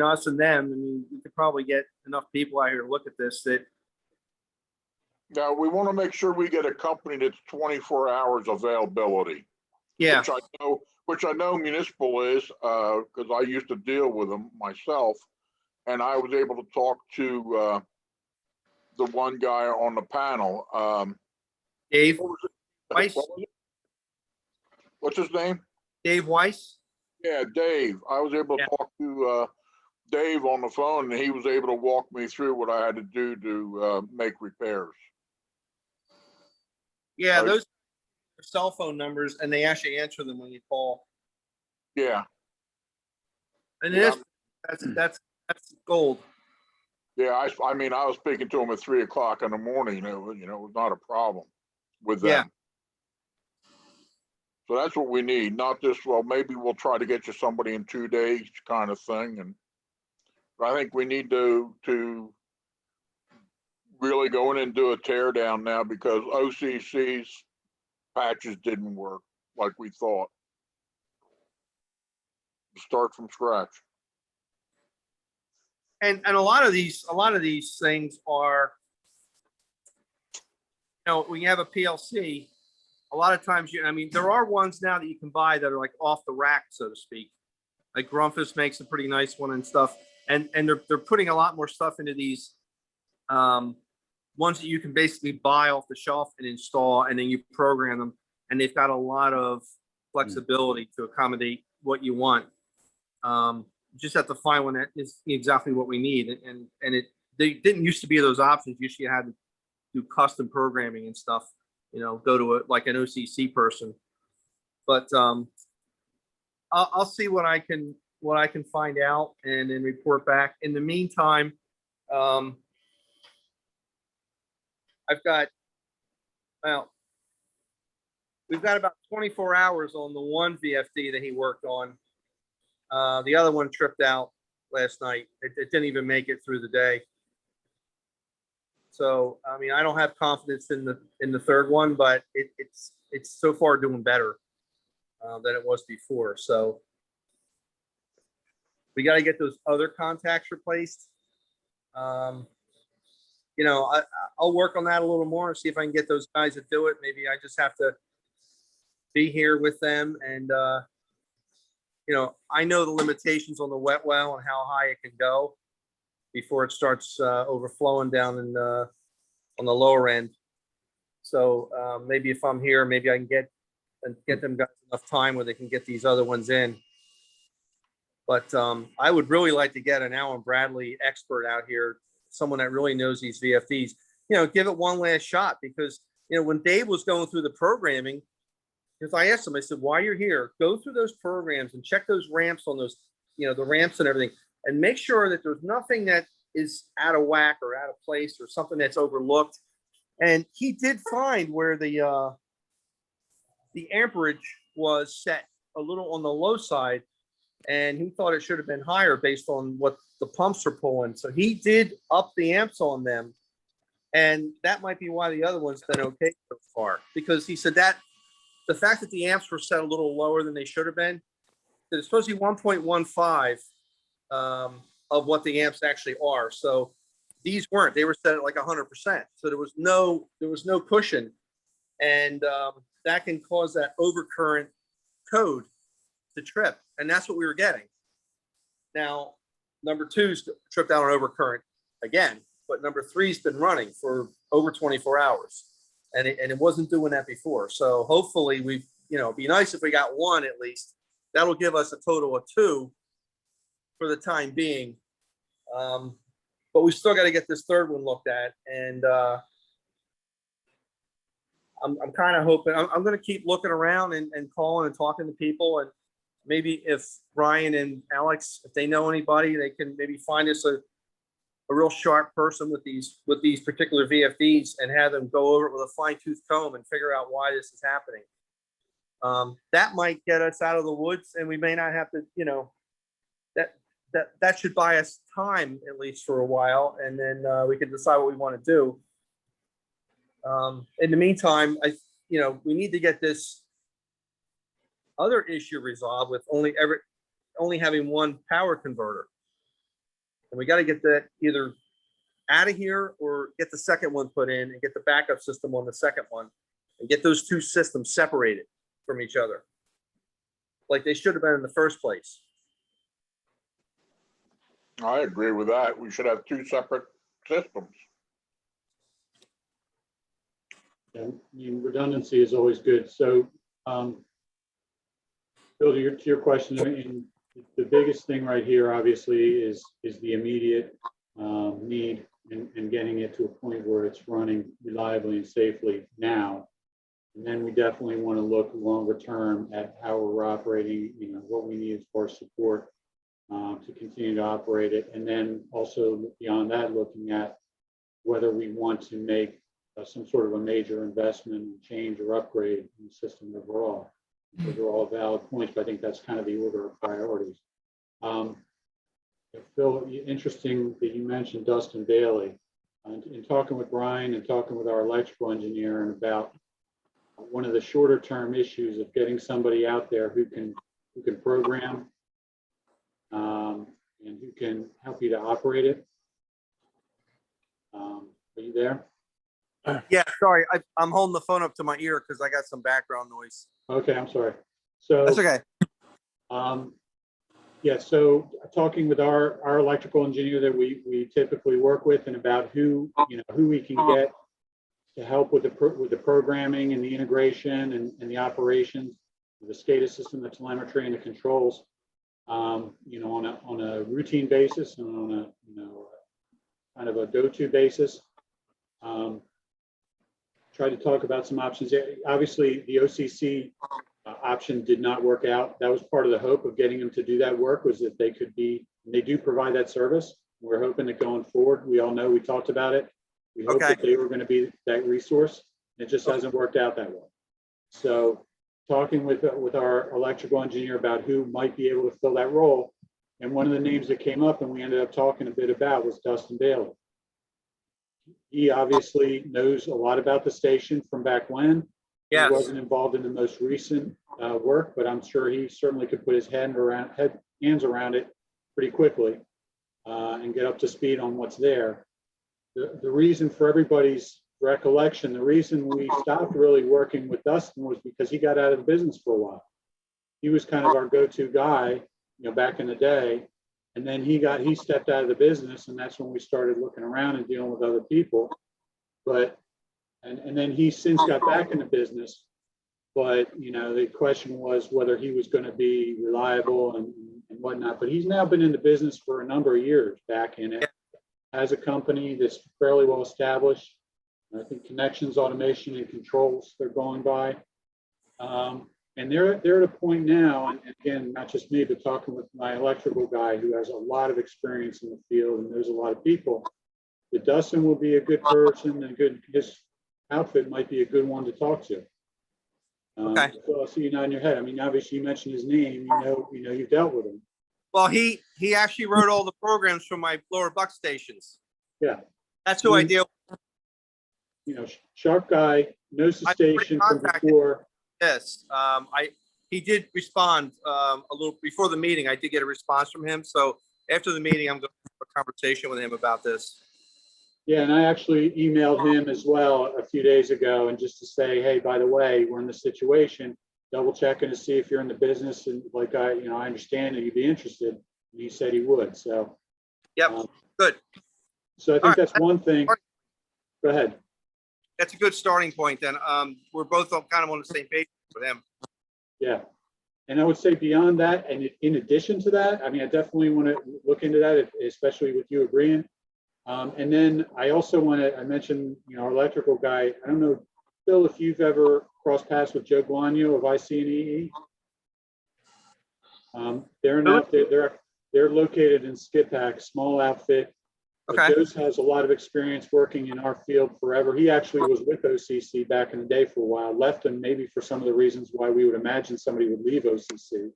us and them, I mean, we could probably get enough people out here to look at this that. Now, we want to make sure we get a company that's 24 hours availability. Yeah, Which I know Municipal is, because I used to deal with them myself. And I was able to talk to the one guy on the panel. Dave What was it? Weiss. What's his name? Dave Weiss. Yeah, Dave. I was able to Yeah. talk to Dave on the phone, and he was able to walk me through what I had to do to make repairs. Yeah, Oh, those are cell phone numbers, and they actually answer them when you call. Yeah, And Yeah. that's gold. yeah. I mean, I was speaking to him at 3 o'clock in the morning. It was, it was not a problem with them. Yeah. So that's what we need, not just, well, maybe we'll try to get you somebody in 2 days kind of thing. And I think we need to really go in and do a tear down now, because OCC's patches didn't work like we thought. Start from scratch. And a lot of these things are, when you have a PLC, a lot of times there are ones now that you can buy that are like off the rack, so to speak. Like Grumpus makes a pretty nice one and stuff. And they're putting a lot more stuff into these ones that you can basically buy off the shelf and install, and then you program them. And they've got a lot of flexibility to accommodate what you want. Just have to find one that is exactly what we need. And they didn't used to be those options. Usually you had to do custom programming and stuff, go to like an OCC person. But I'll see what I can find out and then report back. In the meantime, we've got about 24 hours on the one VFD that he worked on. The other one tripped out last night. It didn't even make it through the day. So, I don't have confidence in the third one, but it's so far doing better than it was before. So we got to get those other contacts replaced. I'll work on that a little more and see if I can get those guys to do it. Maybe I just have to be here with them. And, I know the limitations on the wet well and how high it can go before it starts overflowing down on the lower end. So maybe if I'm here, maybe I can get them guys enough time where they can get these other ones in. But I would really like to get an Alan Bradley expert out here, someone that really knows these VFDs, give it one last shot. Because, when Dave was going through the programming, because I asked him, I said, while you're here, go through those programs and check those ramps on those, the ramps and everything, and make sure that there's nothing that is out of whack or out of place or something that's overlooked. And he did find where the amperage was set a little on the low side, and he thought it should have been higher based on what the pumps are pulling. So he did up the amps on them, and that might be why the other one's been okay so far, because he said that the fact that the amps were set a little lower than they should have been, it's supposed to be 1.15 of what the amps actually are. So these weren't, they were set at like 100%. So there was no cushion, and that can cause that overcurrent code to trip. And that's what we were getting. Now, number two's tripped out on overcurrent again, but number three's been running for over 24 hours. And it wasn't doing that before. So hopefully it'd be nice if we got one at least. That'll give us a total of two for the time being. But we still got to get this third one looked at. And I'm kind of hoping, I'm going to keep looking around and calling and talking to people. And maybe if Brian and Alex, if they know anybody, they can maybe find us a real sharp person with these particular VFDs and have them go over it with a fine-tooth comb and figure out why this is happening. That might get us out of the woods, and we may not have to, that should buy us time at least for a while, and then we can decide what we want to do. In the meantime, we need to get this other issue resolved with only having one power converter. And we got to get that either out of here or get the second one put in and get the backup system on the second one and get those two systems separated from each other like they should have been in the first place. I agree with that. We should have two separate systems. And redundancy is always good. So, Bill, to your question, the biggest thing right here, obviously, is the immediate need and getting it to a point where it's running reliably and safely now. And then we definitely want to look longer term at how we're operating, what we need as far as support to continue to operate it. And then also beyond that, looking at whether we want to make some sort of a major investment, change or upgrade in the system overall. Those are all valid points, but I think that's kind of the order of priorities. Phil, interesting that you mentioned Dustin Bailey. In talking with Brian and talking with our electrical engineer and about one of the shorter term issues of getting somebody out there who can program and who can help you to operate it. Are you there? Yeah, sorry, I'm holding the phone up to my ear because I got some background noise. Okay, I'm sorry. So. That's okay. Yeah, so talking with our electrical engineer that we typically work with, and about who we can get to help with the programming and the integration and the operations, the SCADA system, the telemetry and the controls, on a routine basis and on a kind of a go-to basis. Try to talk about some options. Obviously, the OCC option did not work out. That was part of the hope of getting them to do that work, was that they do provide that service. We're hoping that going forward, we all know, we talked about it. We hope that they were going to be that resource. It just hasn't worked out that way. So talking with our electrical engineer about who might be able to fill that role. And one of the names that came up and we ended up talking a bit about was Dustin Bailey. He obviously knows a lot about the station from back when. Yes. He wasn't involved in the most recent work, but I'm sure he certainly could put his hands around it pretty quickly and get up to speed on what's there. The reason, for everybody's recollection, the reason we stopped really working with Dustin was because he got out of the business for a while. He was kind of our go-to guy, back in the day. And then he stepped out of the business, and that's when we started looking around and dealing with other people. But and then he since got back in the business, but the question was whether he was going to be reliable and whatnot. But he's now been in the business for a number of years, back in it, has a company that's fairly well established. I think Connections Automation and Controls they're going by. And they're at a point now, and again, not just me, but talking with my electrical guy who has a lot of experience in the field and knows a lot of people, that Dustin will be a good person and his outfit might be a good one to talk to. Okay. So I'll see you nodding your head. I mean, obviously you mentioned his name, you've dealt with him. Well, he actually wrote all the programs for my lower buck stations. Yeah. That's who I deal with. Sharp guy, knows the I've already station from contacted before. Yes, he did respond a little before the meeting. I did get a response from him. So after the meeting, I'm going to have a conversation with him about this. Yeah, and I actually emailed him as well a few days ago, and just to say, hey, by the way, we're in this situation, double checking to see if you're in the business, and like I understand that you'd be interested. And he said he would. So. Yep. Good. So I think that's one thing. Go ahead. That's a good starting point. Then we're both kind of on the same page with him. Yeah, and I would say beyond that, and in addition to that, I mean, I definitely want to look into that, especially with you agreeing. And then I also I mentioned, our electrical guy. I don't know, Phil, if you've ever crossed paths with Joe Guano of IC&EE. They're located in Skippack, small outfit. Okay. Joe has a lot of experience working in our field forever. He actually was with OCC back in the day for a while, left them maybe for some of the reasons why we would imagine somebody would leave OCC.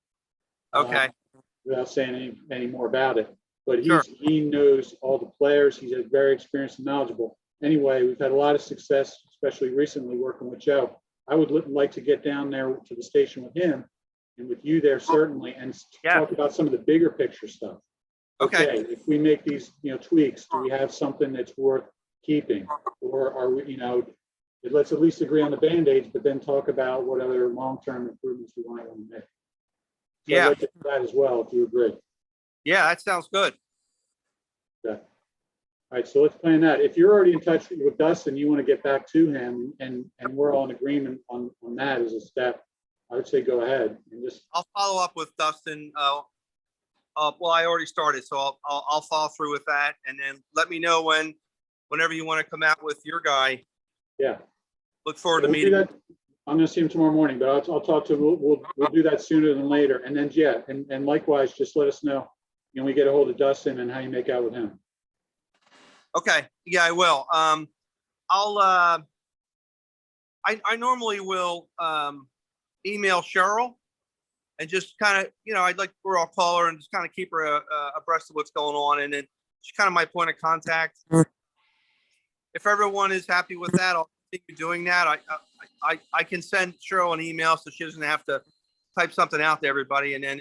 Okay. Without saying any more about it. But Sure. He knows all the players. He's very experienced and knowledgeable. Anyway, we've had a lot of success, especially recently working with Joe. I would like to get down there to the station with him and with you there certainly, and talk about some of the bigger picture stuff. Okay. If we make these, tweaks, do we have something that's worth keeping? Or are we, let's at least agree on the Band-Aids, but then talk about what other long-term improvements we might want to make. So Yeah. I'd like to do that as well, if you agree. Yeah, that sounds good. Okay. All right, so let's plan that. If you're already in touch with Dustin, you want to get back to him and we're all in agreement on that as a step, I would say go ahead and just. I'll follow up with Dustin. Well, I already started, so I'll follow through with that, and then let me know whenever you want to come out with your guy. Yeah. Look forward to We'll do meeting. that. I'm gonna see him tomorrow morning, but I'll talk to, we'll do that sooner than later. And then, yeah, and likewise, just let us know, we get a hold of Dustin and how you make out with him. Okay. Yeah, I will. I normally will email Cheryl and just kind of, I'd like where I'll call her and just kind of keep her abreast of what's going on, and then she's kind of my point of contact. If everyone is happy with that, I'll continue doing that. I can send Cheryl an email so she doesn't have to type something out to everybody. And then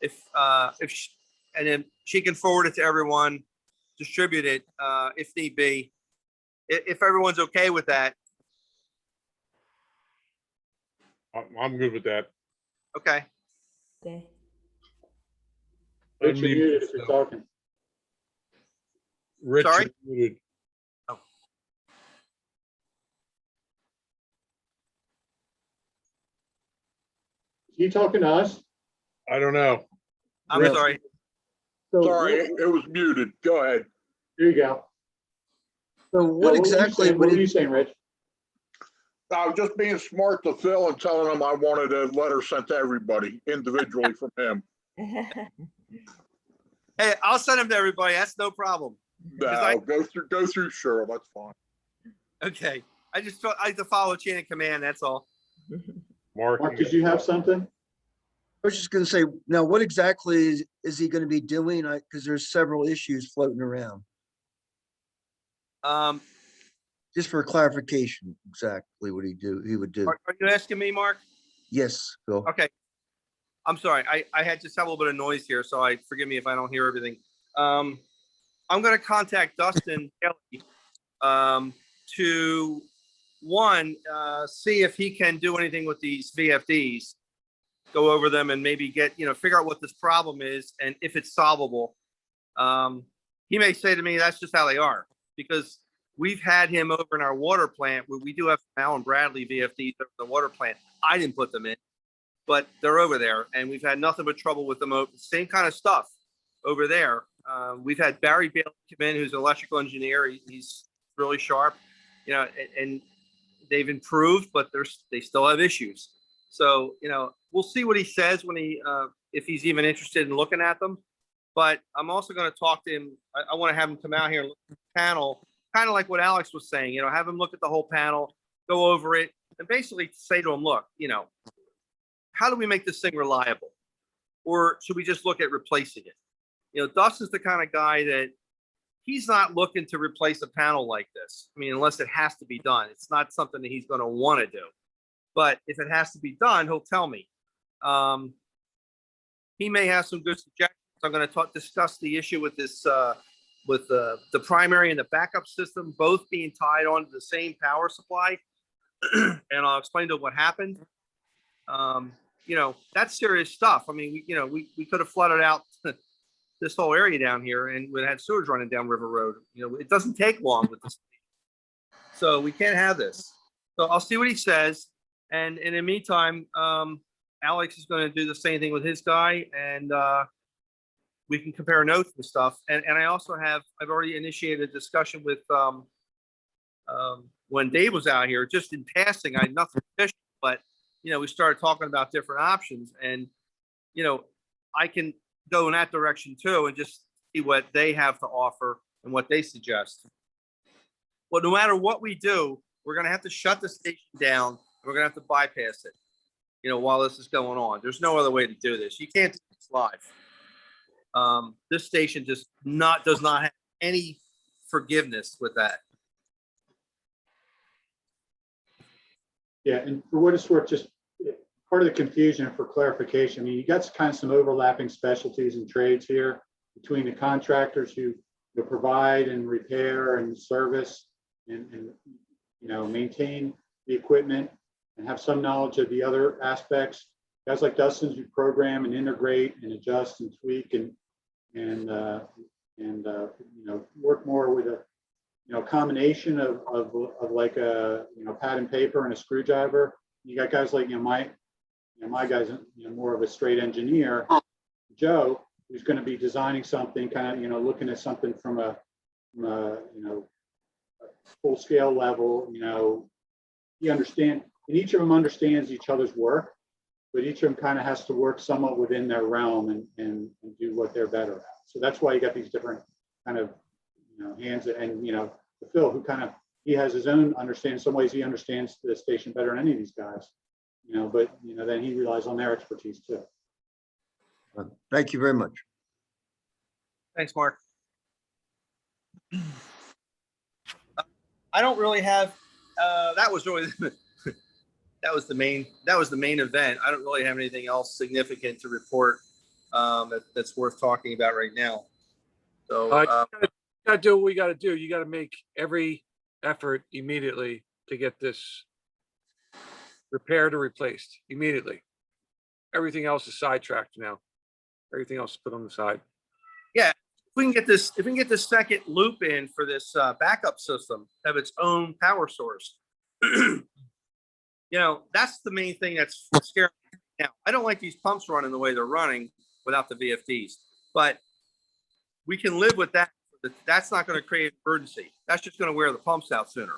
and then she can forward it to everyone, distribute it, if need be. If everyone's okay with that. I'm good with that. Okay. Okay. Rich, you're Unmute muted if you're yourself. talking. Rich, Sorry? you're muted. You talking to us? I don't know. I'm Rich. sorry. So Sorry, what- it was muted. Go ahead. There you go. So Now, what were you exactly saying- would What were you it, saying, Rich? I was just being smart to Phil and telling him I wanted a letter sent to everybody individually from him. Hey, I'll send them to everybody. That's no problem. I- No, go through Cheryl. That's fine. Okay. I just felt I like to follow chain of command. That's all. Mark. Mark, did you have something? I was just gonna say, now what exactly is he gonna be doing? Because there's several issues floating around. Just for clarification, exactly what he would do. Are you asking me, Mark? Yes, Phil. Okay. I'm sorry. I had just had a little bit of noise here, so forgive me if I don't hear everything. I'm going to contact Dustin Kelly to see if he can do anything with these VFDs, go over them and maybe figure out what this problem is and if it's solvable. He may say to me, that's just how they are, because we've had him over in our water plant where we do have Allen Bradley VFDs over the water plant. I didn't put them in, but they're over there and we've had nothing but trouble with them. Same kind of stuff over there. We've had Barry Bailey come in, who's an electrical engineer. He's really sharp, and they've improved, but they still have issues. So, we'll see what he says when if he's even interested in looking at them. But I'm also going to talk to him. I want to have him come out here and look at the panel, kind of like what Alex was saying, have him look at the whole panel, go over it, and basically say to him, look, how do we make this thing reliable? Or should we just look at replacing it? Dustin's the kind of guy that he's not looking to replace a panel like this. I mean, unless it has to be done. It's not something that he's going to want to do. But if it has to be done, he'll tell me. He may have some good suggestions. I'm going to discuss the issue with this, with the primary and the backup system, both being tied onto the same power supply. And I'll explain to him what happened. That's serious stuff. I mean, we could have flooded out this whole area down here and we had sewage running down River Road. It doesn't take long with this. So we can't have this. So I'll see what he says. And in the meantime, Alex is going to do the same thing with his guy, and we can compare notes and stuff. And I've already initiated a discussion with when Dave was out here, just in passing. I had nothing official, but we started talking about different options, and I can go in that direction too, and just see what they have to offer and what they suggest. But no matter what we do, we're going to have to shut the station down. We're going to have to bypass it, while this is going on. There's no other way to do this. You can't do this live. This station just does not have any forgiveness with that. Yeah, and for what it's worth, just part of the confusion for clarification, I mean, you got kind of some overlapping specialties and trades here between the contractors who provide and repair and service and maintain the equipment and have some knowledge of the other aspects. Guys like Dustin who program and integrate and adjust and tweak and work more with a combination of like a pad and paper and a screwdriver. You got guys like my guy's more of a straight engineer, Joe, who's going to be designing something, kind of looking at something from a full scale level. He understands, and each of them understands each other's work, but each of them kind of has to work somewhat within their realm and do what they're better at. So that's why you got these different kind of hands, and Phil, who he has his own understanding. In some ways he understands the station better than any of these guys, but then he relies on their expertise too. Thank you very much. Thanks, Mark. I don't really have that was really, that was the main event. I don't really have anything else significant to report that's worth talking about right now. So, You gotta do what we gotta do. You gotta make every effort immediately to get this repaired or replaced immediately. Everything else is sidetracked now. Everything else is put on the side. if we can get this second loop in for this backup system, have its own power source. That's the main thing that's scary now. I don't like these pumps running the way they're running without the VFDs, but we can live with that. That's not going to create an emergency. That's just going to wear the pumps out sooner.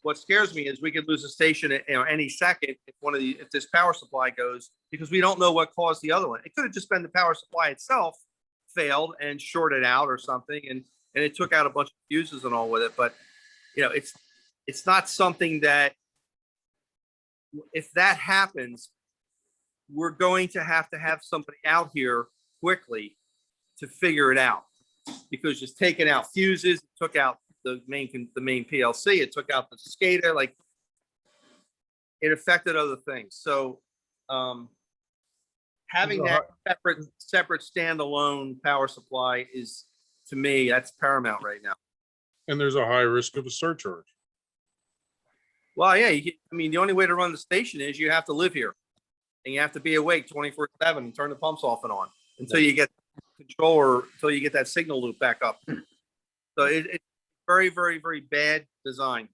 What scares me is we could lose a station at any second if this power supply goes, because we don't know what caused the other one. It could have just been the power supply itself failed and shorted out or something, and it took out a bunch of fuses and all with it. But it's not something that, if that happens, we're going to have somebody out here quickly to figure it out, because just taking out fuses, took out the main PLC, it took out the SCADA, like it affected other things. So having that separate standalone power supply is, to me, that's paramount right now. And there's a high risk of a surcharge. Well, yeah, the only way to run the station is you have to live here and you have to be awake 24/7 and turn the pumps off and on until you get control, or until you get that signal loop back up. So it's very, very, very bad design.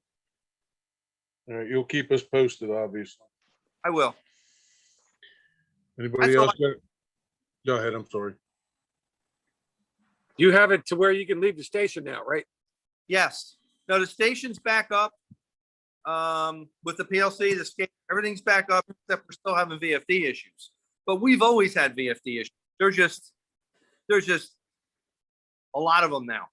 All right, you'll keep us posted, obviously. I will. Anybody That's all else? Go ahead, I'm sorry. You have it to where you can leave the station now, right? Yes. No, the station's back up. With the PLC, the SCADA, everything's back up, except we're still having VFD issues. But we've always had VFD issues. There's just a lot of them now.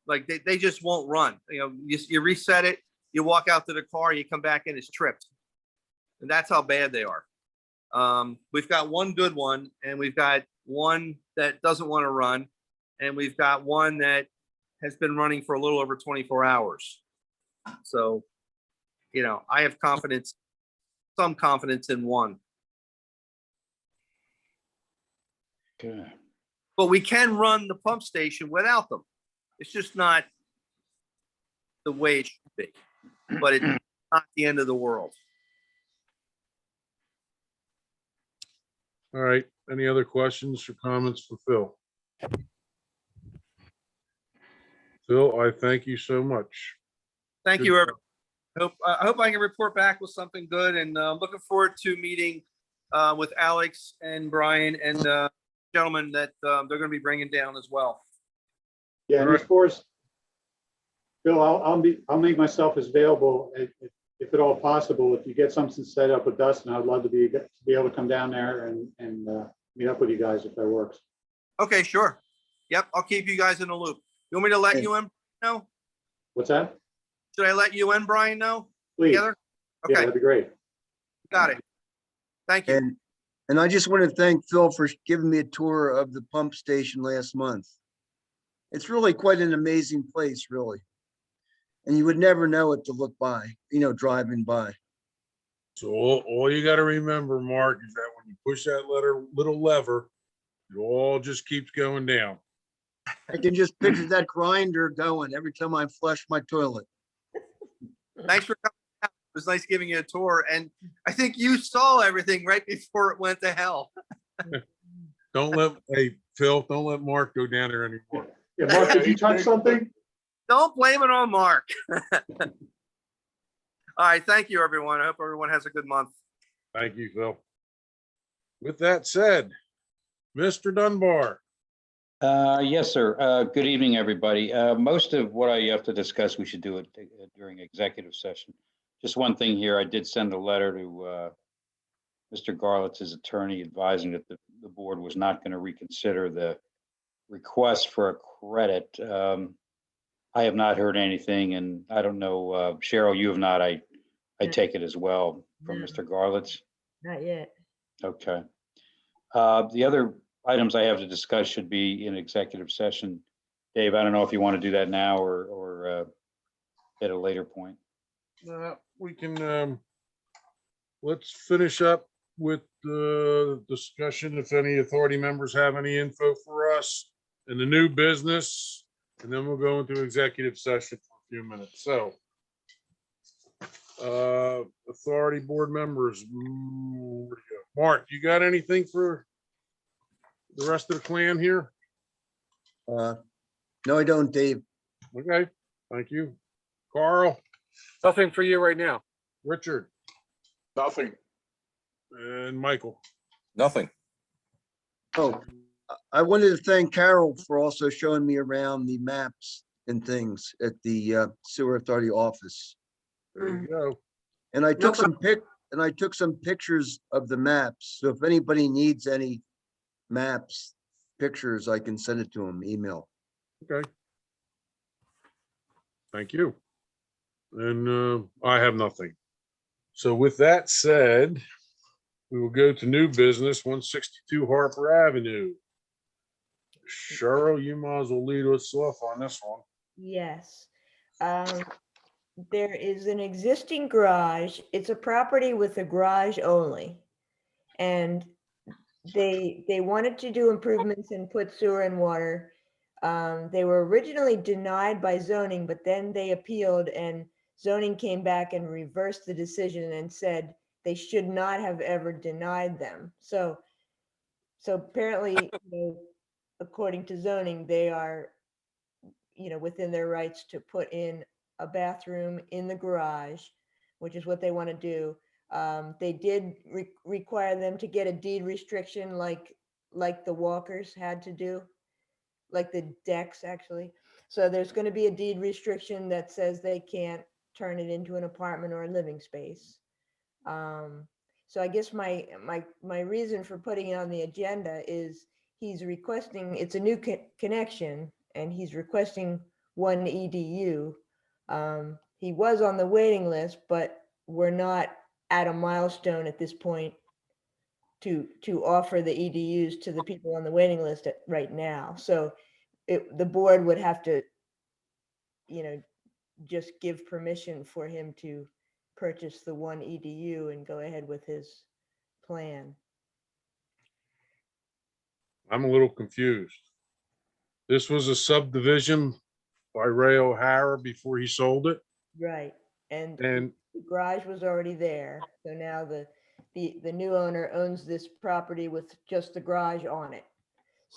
Like they just won't run. You reset it, you walk out to the car, you come back in, it's tripped. And that's how bad they are. We've got one good one, and we've got one that doesn't want to run, and we've got one that has been running for a little over 24 hours. So, I have some confidence in one. Okay. But we can run the pump station without them. It's just not the way it should be. But it's not the end of the world. All right, any other questions or comments for Phil? Phil, I thank you so much. Thank Good you, job. everyone. I hope I can report back with something good, and looking forward to meeting with Alex and Brian and gentlemen that they're going to be bringing down as well. Yeah, and as far as, Bill, I'll make myself as available if at all possible. If you get something set up with Dustin, I'd love to be able to come down there and meet up with you guys if that works. Okay, sure. Yep, I'll keep you guys in the loop. You want me to let you and Brian know? What's that? Should I let you and Brian know Please. together? Yeah, Okay, that'd be great. got it. Thank you. And I just want to thank Phil for giving me a tour of the pump station last month. It's really quite an amazing place, really. And you would never know it to look by, driving by. So all you got to remember, Mark, is that when you push that little lever, it all just keeps going down. I can just picture that grinder going every time I flush my toilet. Thanks for coming out. It was nice giving you a tour, and I think you saw everything right before it went to hell. Hey, Phil, don't let Mark go down there anymore. Yeah, Mark, did you touch something? Don't blame it on Mark. All right, thank you, everyone. I hope everyone has a good month. Thank you, Phil. With that said, Mr. Dunbar. Yes, sir. Good evening, everybody. Most of what I have to discuss, we should do it during executive session. Just one thing here, I did send a letter to Mr. Garlitz's attorney advising that the board was not going to reconsider the request for a credit. I have not heard anything, and I don't know, Cheryl, you have not, I take it as well from No. Mr. Garlitz. Not yet. Okay. The other items I have to discuss should be in executive session. Dave, I don't know if you want to do that now or at a later point. We can, let's finish up with the discussion. If any authority members have any info for us in the new business, and then we'll go into executive session for a few minutes. So authority board members, where'd you go? Mark, you got anything for the rest of the clan here? No, I don't, Dave. Okay, thank you. Carl, Nothing for you right now. Richard, Nothing. and Michael. Nothing. Oh, I wanted to thank Carol for also showing me around the maps and things at the sewer authority office. There you go. And I No took some pictures of the maps. So if anybody needs any maps, pictures, I can send it to them, email. Okay. Thank you. And I have nothing. So with that said, we will go to new business, 162 Harper Avenue. Cheryl, you might as well lead us off on this one. Yes. There is an existing garage. It's a property with a garage only. And they wanted to do improvements and put sewer and water. They were originally denied by zoning, but then they appealed and zoning came back and reversed the decision and said they should not have ever denied them. So apparently, according to zoning, they are, within their rights to put in a bathroom in the garage, which is what they want to do. They did require them to get a deed restriction like the Walkers had to do, like the decks actually. So there's going to be a deed restriction that says they can't turn it into an apartment or a living space. So I guess my reason for putting it on the agenda is he's requesting, it's a new connection and he's requesting 1 EDU. He was on the waiting list, but we're not at a milestone at this point to offer the EDUs to the people on the waiting list right now. So the board would have to, just give permission for him to purchase the 1 EDU and go ahead with his plan. I'm a little confused. This was a subdivision by Ray O'Hara before he sold it, Right. And and the garage was already there. So now the new owner owns this property with just the garage on it.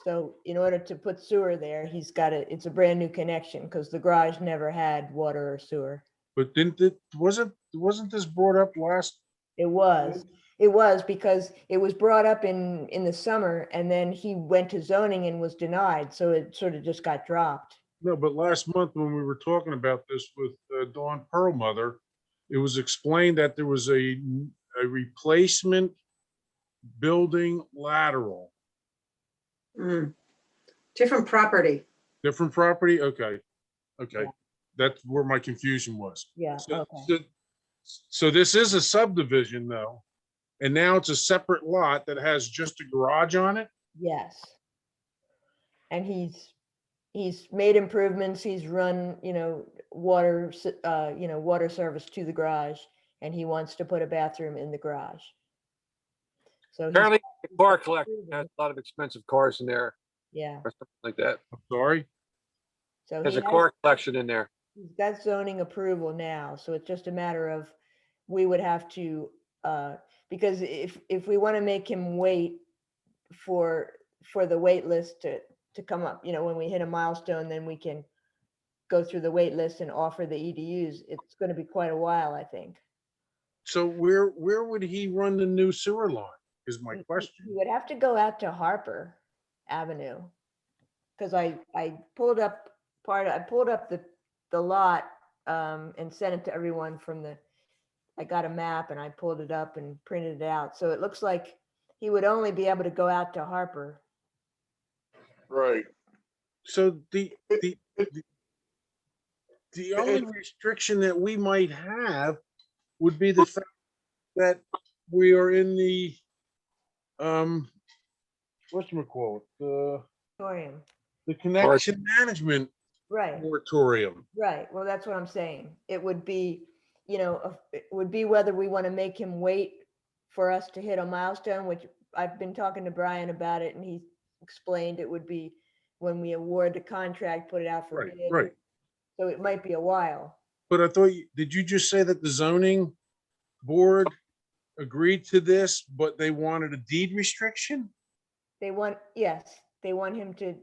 So in order to put sewer there, it's a brand new connection because the garage never had water or sewer. but wasn't this brought up last? It was because it was brought up in the summer and then he went to zoning and was denied. So it sort of just got dropped. No, but last month when we were talking about this with Dawn Perlmuther, it was explained that there was a replacement building lateral. Different property. Different property? Okay. That's where my confusion was. Yeah. So- Okay. So this is a subdivision though, and now it's a separate lot that has just a garage on it? Yes. And he's made improvements. He's run, water service to the garage and he wants to put a bathroom in the garage. So he's- Apparently, the car collection has a lot of expensive cars in there yeah. or something like that. I'm sorry? So There's he a car collection in there. he's got zoning approval now. So it's just a matter of, we would have to, because if we want to make him wait for the wait list to come up, when we hit a milestone, then we can go through the wait list and offer the EDUs. It's going to be quite a while, I think. So where would he run the new sewer line is my You question. would have to go out to Harper Avenue. Because I pulled up the lot and sent it to everyone I got a map and I pulled it up and printed it out. So it looks like he would only be able to go out to Harper. Right. So the only restriction that we might have would be the fact that we are in the, whatchamacallit, Torium. the connection management Right, moratorium. right. Well, that's what I'm saying. It would be, it would be whether we want to make him wait for us to hit a milestone, which I've been talking to Brian about it, and he explained it would be when we award the contract, put it out for Right, bid. right. So it might be a while. But I thought, did you just say that the zoning board agreed to this, but they wanted a deed restriction? They want, yes, they want him to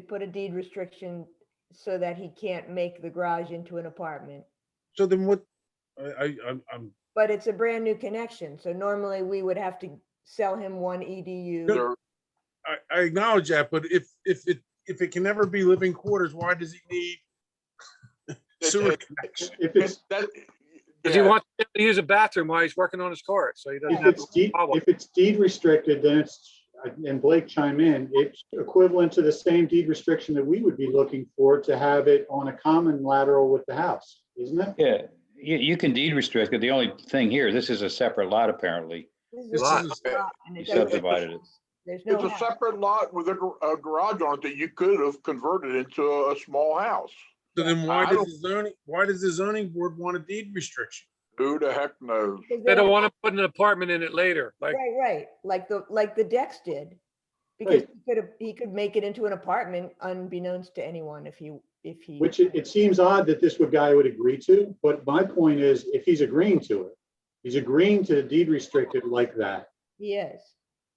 put a deed restriction so that he can't make the garage into an apartment. So then what, I'm, But it's a brand new connection, so normally we would have to sell him one EDU. There- I acknowledge that, but if it can never be living quarters, why does he need sewer it- connection? If it's, that, Because he yeah, wants to use a bathroom while he's working on his car, so he doesn't if have it's to. deed, if it's deed restricted, then it's, and Blake chime in, it's equivalent to the same deed restriction that we would be looking for to have it on a common lateral with the house, isn't it? Yeah, you can deed restrict it. The only thing here, this is a separate lot apparently. This Lot. is, And it You doesn't- subdivided it. There's no it's a house. separate lot with a garage on it that you could have converted into a small house. so then why I does the zoning board want a deed restriction? Who the heck knows? 'Cause They don't want to put an apartment in it later, like, Right, like the Dex did. Because he could make it into an apartment unbeknownst to anyone if he. Which it seems odd that this guy would agree to, but my point is, if he's agreeing to it, he's agreeing to deed restricted like that, He is.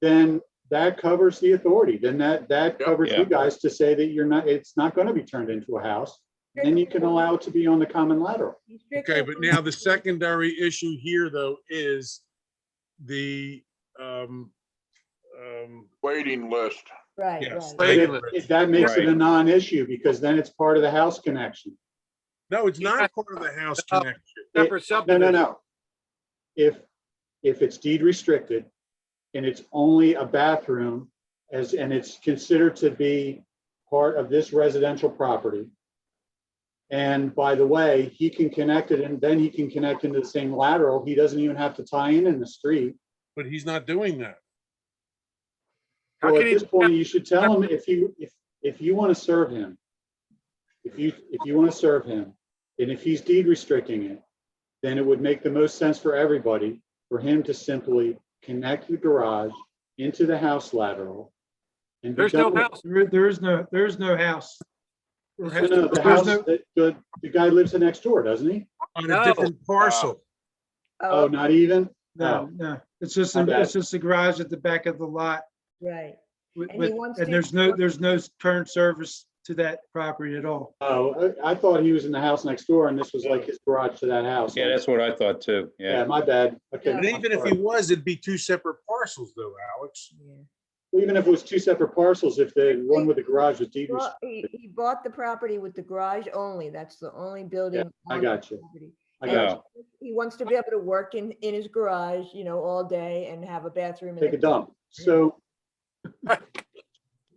then that covers the authority. Then that Yep. covers Yeah. you guys to say that it's not going to be turned into a house. Then you can allow it to be on the common lateral. He strictly Okay, but wants now the to- secondary issue here, though, is the, Waiting list. Right, yes. right. Wait. But that makes it a non-issue because then it's part of the house connection. no, it's Yeah. not part of the house connection. separate No, subdivision. no. If it's deed restricted and it's only a bathroom and it's considered to be part of this residential property. And by the way, he can connect it and then he can connect into the same lateral. He doesn't even have to tie in the street. But he's not doing that. How Well, can at he this point, you should tell him if you want to serve him, if you want to serve him, and if he's deed restricting it, then it would make the most sense for everybody for him to simply connect the garage into the house lateral. And be There's no done with it. house. There is no house. No, the There's house, no- the guy lives next door, doesn't he? On No. a different parcel. Oh, not even? No, no, it's just, My bad. it's just a garage at the back of the lot. Right. with- And he with- wants And to- there's no current service to that property at all. Oh, I thought he was in the house next door and this was like his garage to that house. Yeah, that's what I thought too. Yeah, Yeah. my bad. Okay. But even if he was, it'd be two separate parcels though, Alex. Yeah. Even if it was two separate parcels, if the one with the garage was deed Well, restricted. he bought the property with the garage only. That's the only building. I on the got you. property. I And got you. he wants to be able to work in his garage, all day and have a bathroom. and Take a everything. dump. So.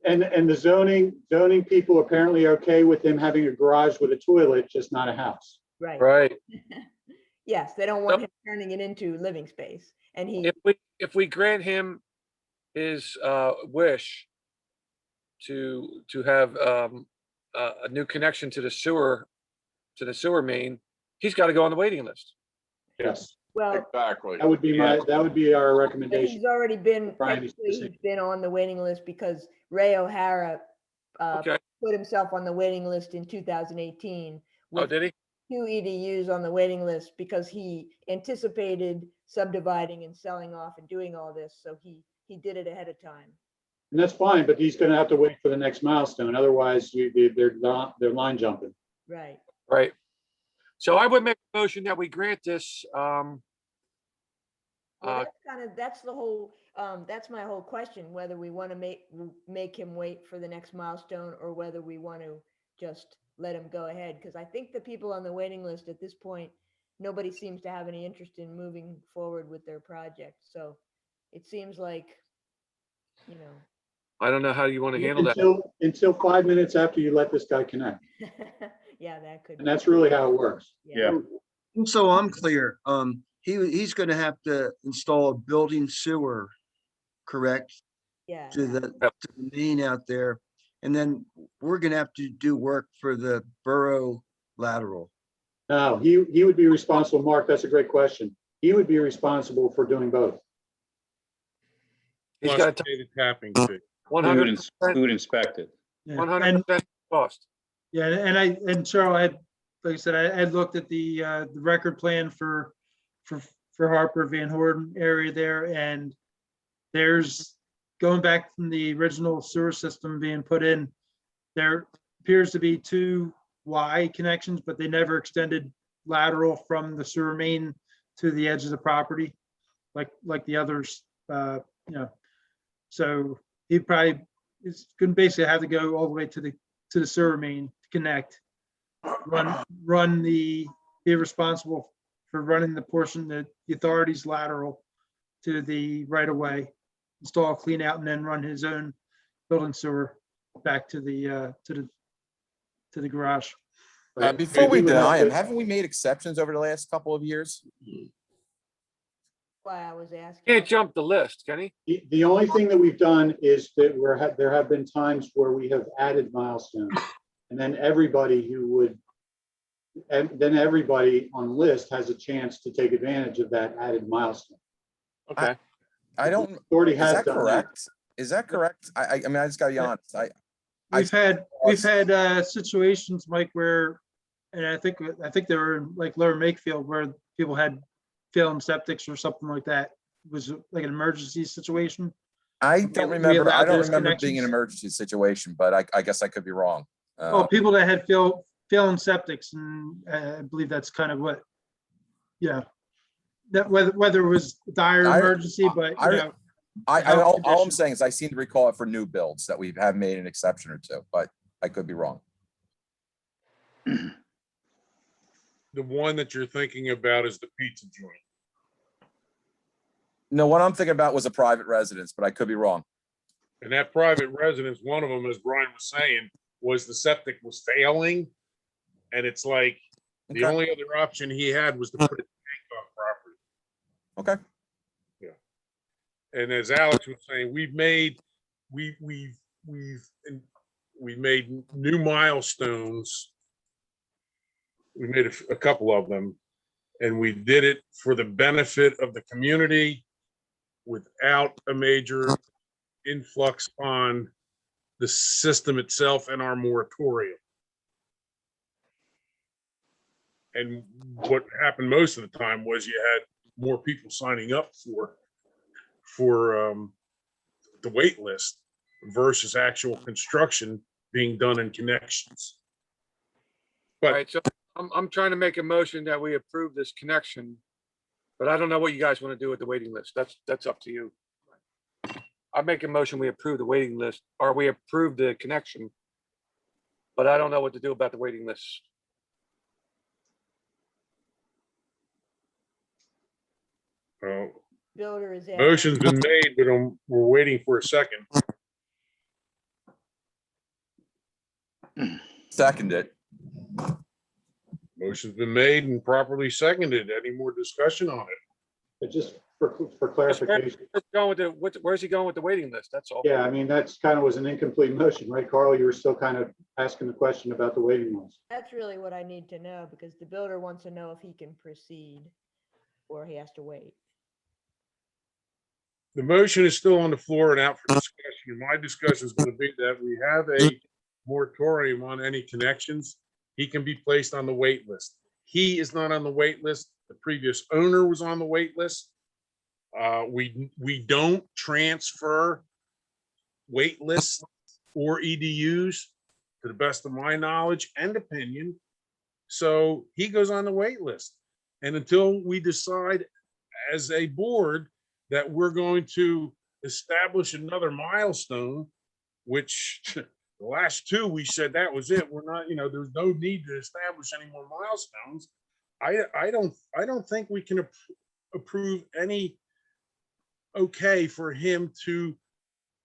And the zoning people apparently are okay with him having a garage with a toilet, just not a house. Right. Right. Yes, they don't want him turning it into living space. And he, If we grant him his wish to have a new connection to the sewer main, he's got to go on the waiting list. Yes, well, Exactly. that would be our but recommendation. he's already been, Brian, he's technically, missing. he's been on the waiting list because Ray O'Hara Okay. put himself on the waiting list in 2018 Oh, with did he? 2 EDUs on the waiting list because he anticipated subdividing and selling off and doing all this. So he did it ahead of time. And that's fine, but he's gonna have to wait for the next milestone. Otherwise, they're line jumping. Right. Right. So I would make a motion that we grant this. Well, Uh, that's the whole, that's my whole question, whether we want to make him wait for the next milestone or whether we want to just let him go ahead. Because I think the people on the waiting list at this point, nobody seems to have any interest in moving forward with their project. So it seems like, I don't know how you want to handle that. Until 5 minutes after you let this guy connect. yeah, that could. And that's really how it works. Yeah. And so I'm clear, he's gonna have to install a building sewer, correct? Yeah. To the main out there. And then we're gonna have to do work for the borough lateral. No, he would be responsible, Mark, that's a great question. He would be responsible for doing both. He's Plus got to pay the tapping fee. 'Who 100%, would inspect it? Yeah. 100% cost. Yeah, and Cheryl, like I said, I had looked at the record plan for Harper Van Horn area there, and there's, going back from the original sewer system being put in, there appears to be two Y connections, but they never extended lateral from the sewer main to the edge of the property, like the others, you know. So he probably is gonna basically have to go all the way to the sewer main to connect. Be responsible for running the portion that the authority's lateral to the right of way, install, clean out, and then run his own building sewer back to the garage. Right? Before we He would have deny him, to- haven't we made exceptions over the last couple of years? Why I was asking. Can't jump the list, can he? The only thing that we've done is that there have been times where we have added milestones. And then everybody on the list has a chance to take advantage of that added milestone. Okay. I don't, Already is has that done that. correct? Is that correct? I mean, I just gotta be honest. We've had situations, Mike, where, and I think they were in like Lower Makefield, where people had failing septics or something like that. It was like an emergency situation. I We don't remember, allowed I don't those remember being an connections? emergency situation, but I guess I could be wrong. Oh, people that had failing septics, and I believe that's kind of what, yeah. That whether it was dire I- emergency, but you I- know, All I'm condition. saying is I seem to recall it for new builds that we have made an exception or two, but I could be wrong. The one that you're thinking about is the pizza joint. No, what I'm thinking about was a private residence, but I could be wrong. And that private residence, one of them, as Brian was saying, was the septic was failing. And it's like, the Okay. only other option he had was to put a tank on property. Okay. And as Alex was saying, we've made new milestones. We made a couple of them, and we did it for the benefit of the community without a major influx on the system itself and our moratorium. And what happened most of the time was you had more people signing up for the wait list versus actual construction being done in connections. All right, so I'm trying to make a motion that we approve this connection, but I don't know what you guys want to do with the waiting list. That's up to you. I make a motion, we approve the waiting list, or we approve the connection, but I don't know what to do about the waiting list. Builder is asking. Motion's been made, but we're waiting for a second. Second it. Motion's been made and properly seconded. Any more discussion on it? But just for clarification, Where's he going with the waiting list? That's all. yeah, I mean, that's kind of was an incomplete motion, right, Carl? You were still kind of asking the question about the waiting list. That's really what I need to know, because the builder wants to know if he can proceed or he has to wait. The motion is still on the floor and out for discussion. My discussion is going to be that we have a moratorium on any connections. He can be placed on the wait list. He is not on the wait list. The previous owner was on the wait list. We don't transfer wait lists or EDUs to the best of my knowledge and opinion. So he goes on the wait list. And until we decide as a board that we're going to establish another milestone, which the last two, we said that was it. We're not, there's no need to establish any more milestones. I don't think we can approve any okay for him to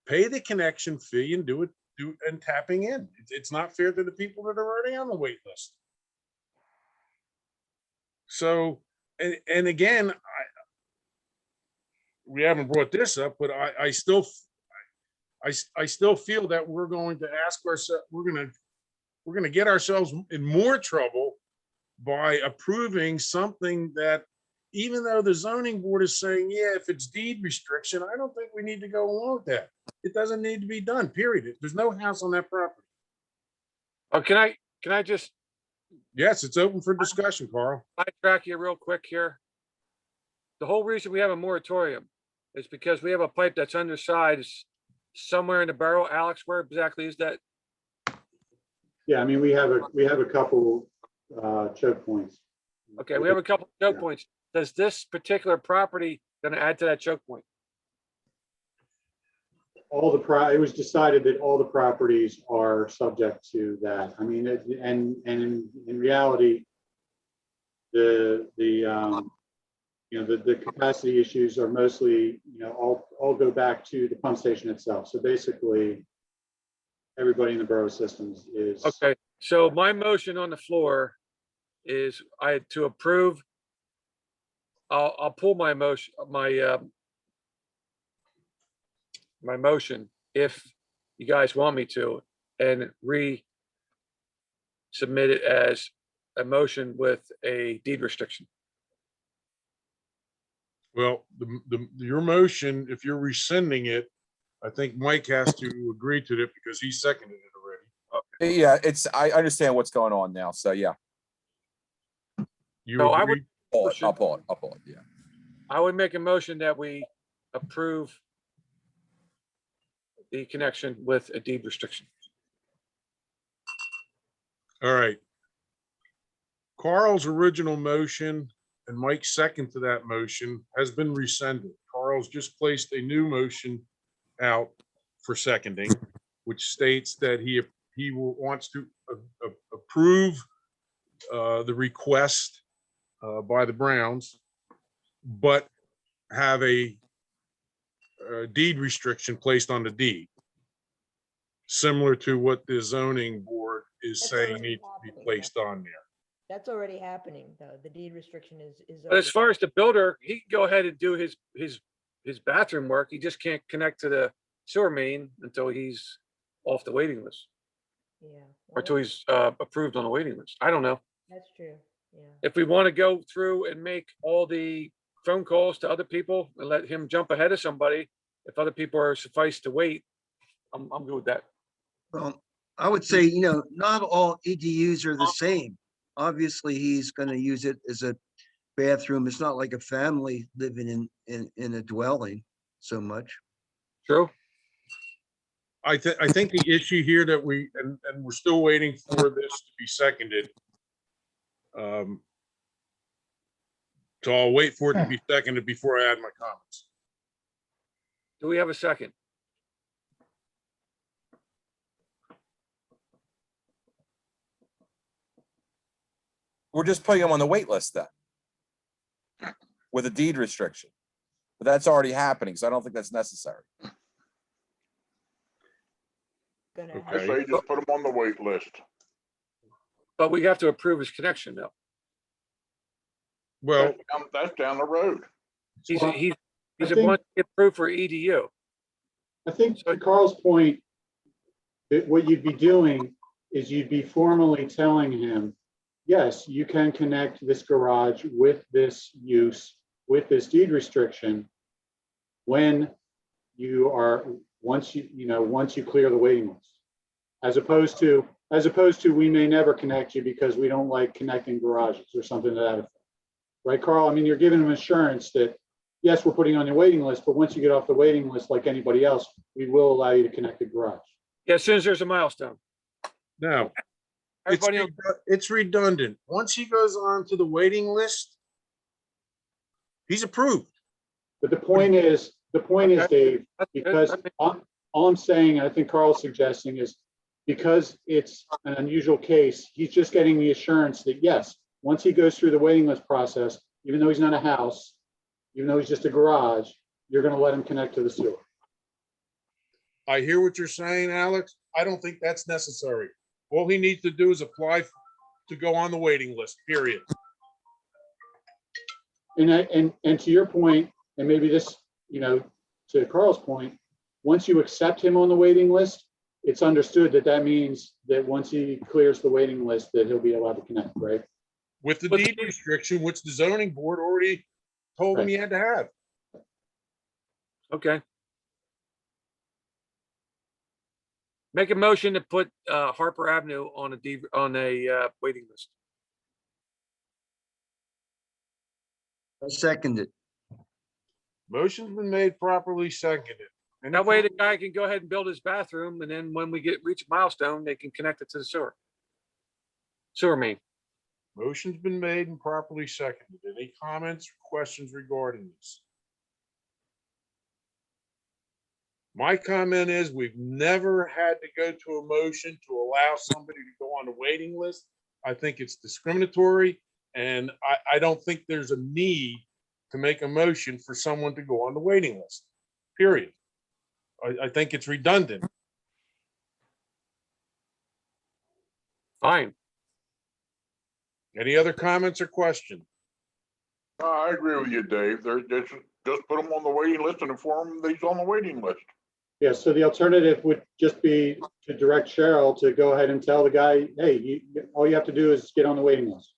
pay the connection fee and do and tapping in. It's not fair to the people that are already on the wait list. So, and again, we haven't brought this up, but I still, I still feel that we're going to ask ourselves, we're gonna get ourselves in more trouble by approving something that, even though the zoning board is saying, yeah, if it's deed restriction, I don't think we need to go along with that. It doesn't need to be done, period. There's no house on that property. Oh, can I just Yes, it's open for discussion, Carl. sidetrack you real quick here? The whole reason we have a moratorium is because we have a pipe that's undersized somewhere in the borough. Alex, where exactly is that? Yeah, I mean, we have a couple choke points. Okay, we have a couple choke points. Does this particular property gonna add to that choke point? It was decided that all the properties are subject to that. I mean, and in reality, the capacity issues are mostly, all go back to the pump station itself. So basically, everybody in the borough systems is. Okay, so my motion on the floor is to approve. I'll pull my motion, my motion, if you guys want me to, and resubmit it as a motion with a deed restriction. Well, your motion, if you're rescinding it, I think Mike has to agree to it because he seconded it already. Yeah, I understand what's going on now. So yeah, You No, I agree? would, I'll pull it. Yeah. I would make a motion that we approve the connection with a deed restriction. All right. Carl's original motion and Mike's second to that motion has been rescinded. Carl's just placed a new motion out for seconding, which states that he wants to approve the request by the Browns, but have a deed restriction placed on the deed, similar to what the zoning board is That's saying already needs to be happening. placed on there. That's already happening, though. The deed restriction is. But as already- far as the builder, he can go ahead and do his bathroom work. He just can't connect to the sewer main until he's off the waiting list, Yeah, or well, until he's approved on the waiting list. I don't know. that's true, yeah. If we want to go through and make all the phone calls to other people and let him jump ahead of somebody, if other people are suffice to wait, I'm good with that. Well, I would say, not all EDUs are the same. Obviously, he's gonna use it as a bathroom. It's not like a family living in a dwelling so much. True? I think the issue here that and we're still waiting for this to be seconded. So I'll wait for it to be seconded before I add my comments. Do we have a second? We're just putting them on the wait list then. With a deed restriction. But that's already happening, so I don't think that's necessary. Gonna Okay. I have- say just put them on the wait list. But we have to approve his connection though. Well, That's down the road. He's Well, he's I a think- one approved for EDU. I think to Carl's point, that what you'd be doing is you'd be formally telling him, yes, you can connect this garage with this use, with this deed restriction, when you are, once you clear the waiting list. As opposed to, we may never connect you because we don't like connecting garages or something to that effect. Right, Carl? I mean, you're giving him assurance that, yes, we're putting you on your waiting list, but once you get off the waiting list, like anybody else, we will allow you to connect the garage. Yeah, as soon as there's a milestone. no, it's Everybody, it's redundant. Once he goes on to the waiting list, he's approved. But the point is, Dave, that's good. because all I'm saying, and I think Carl's suggesting is, because it's an unusual case, he's just getting the assurance that, yes, once he goes through the waiting list process, even though he's not a house, even though he's just a garage, you're gonna let him connect to the sewer. I hear what you're saying, Alex. I don't think that's necessary. All he needs to do is apply to go on the waiting list, period. And to your point, and maybe this, to Carl's point, once you accept him on the waiting list, it's understood that that means that once he clears the waiting list, that he'll be allowed to connect, right? With the With the deed restriction, which the zoning board already told him he had to have. Okay. Make a motion to put Harper Avenue on a waiting list. I second it. Motion's been made, properly seconded. Any That way the further- guy can go ahead and build his bathroom, and then when we reach a milestone, they can connect it to the sewer. Sewer main. Motion's been made and properly seconded. Any comments, or questions regarding this? My comment is we've never had to go to a motion to allow somebody to go on the waiting list. I think it's discriminatory, and I don't think there's a need to make a motion for someone to go on the waiting list, period. I think it's redundant. Fine. Any other comments or questions? I agree with you, Dave. They're just put him on the waiting list and inform him that he's on the waiting list. Yeah, so the alternative would just be to direct Cheryl to go ahead and tell the guy, hey, all you have to do is get on the waiting list.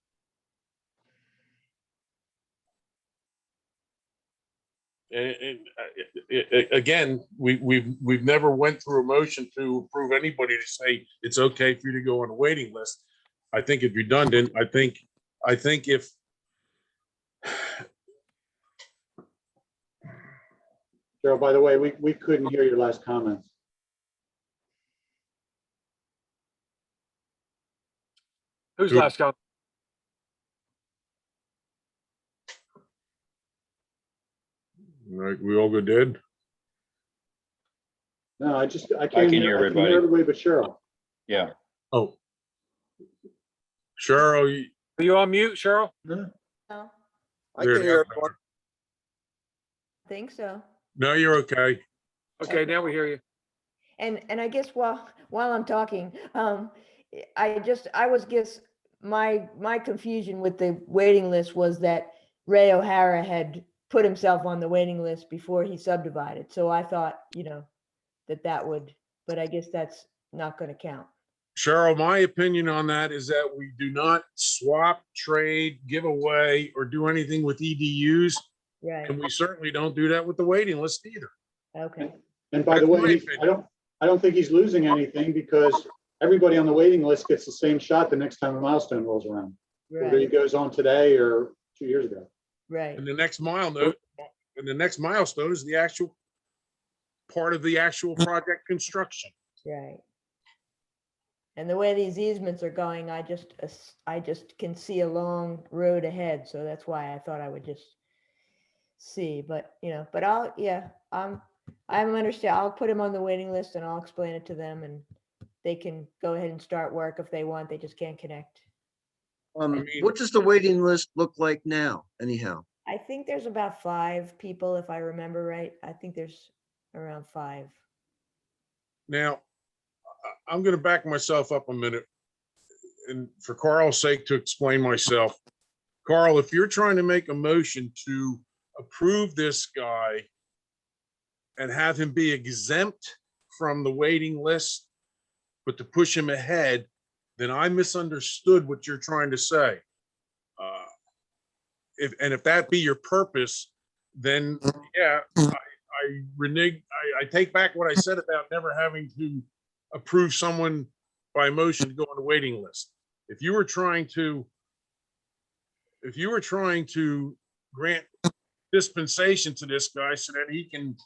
Again, we've never went through a motion to approve anybody to say it's okay for you to go on a waiting list. I think it's redundant. I think if Cheryl, by the way, we couldn't hear your last comments. Who's Who- last comment? like, we all go dead. No, I can't can hear hear everybody. everybody but Cheryl. Yeah. Oh. Cheryl, Are you on mute, Cheryl? No, I can hear everyone. think so. no, you're okay. Okay, now we hear you. And I guess while I'm talking, my confusion with the waiting list was that Ray O'Hara had put himself on the waiting list before he subdivided. So I thought, that would, but I guess that's not going to count. Cheryl, my opinion on that is that we do not swap, trade, give away, or do anything with EDUs. Right. And we certainly don't do that with the waiting list either. Okay. And by the That's my way, opinion. I don't think he's losing anything because everybody on the waiting list gets the same shot the next time a milestone rolls around, whether he Right. goes on today or 2 years ago. Right. And the next milestone is the actual part of the actual project construction. Right. And the way these easements are going, I just can see a long road ahead. So that's why I thought I would just see, but I'm understand. I'll put him on the waiting list and I'll explain it to them and they can go ahead and start work if they want. They just can't connect. mean- What does the waiting list look like now, anyhow? I think there's about 5 people, if I remember right. I think there's around 5. Now, I'm gonna back myself up a minute. And for Carl's sake, to explain myself. Carl, if you're trying to make a motion to approve this guy and have him be exempt from the waiting list, but to push him ahead, then I misunderstood what you're trying to say. If that be your purpose, then yeah, I renege, I take back what I said about never having to approve someone by motion to go on the waiting list. If you were trying to grant dispensation to this guy so that he can,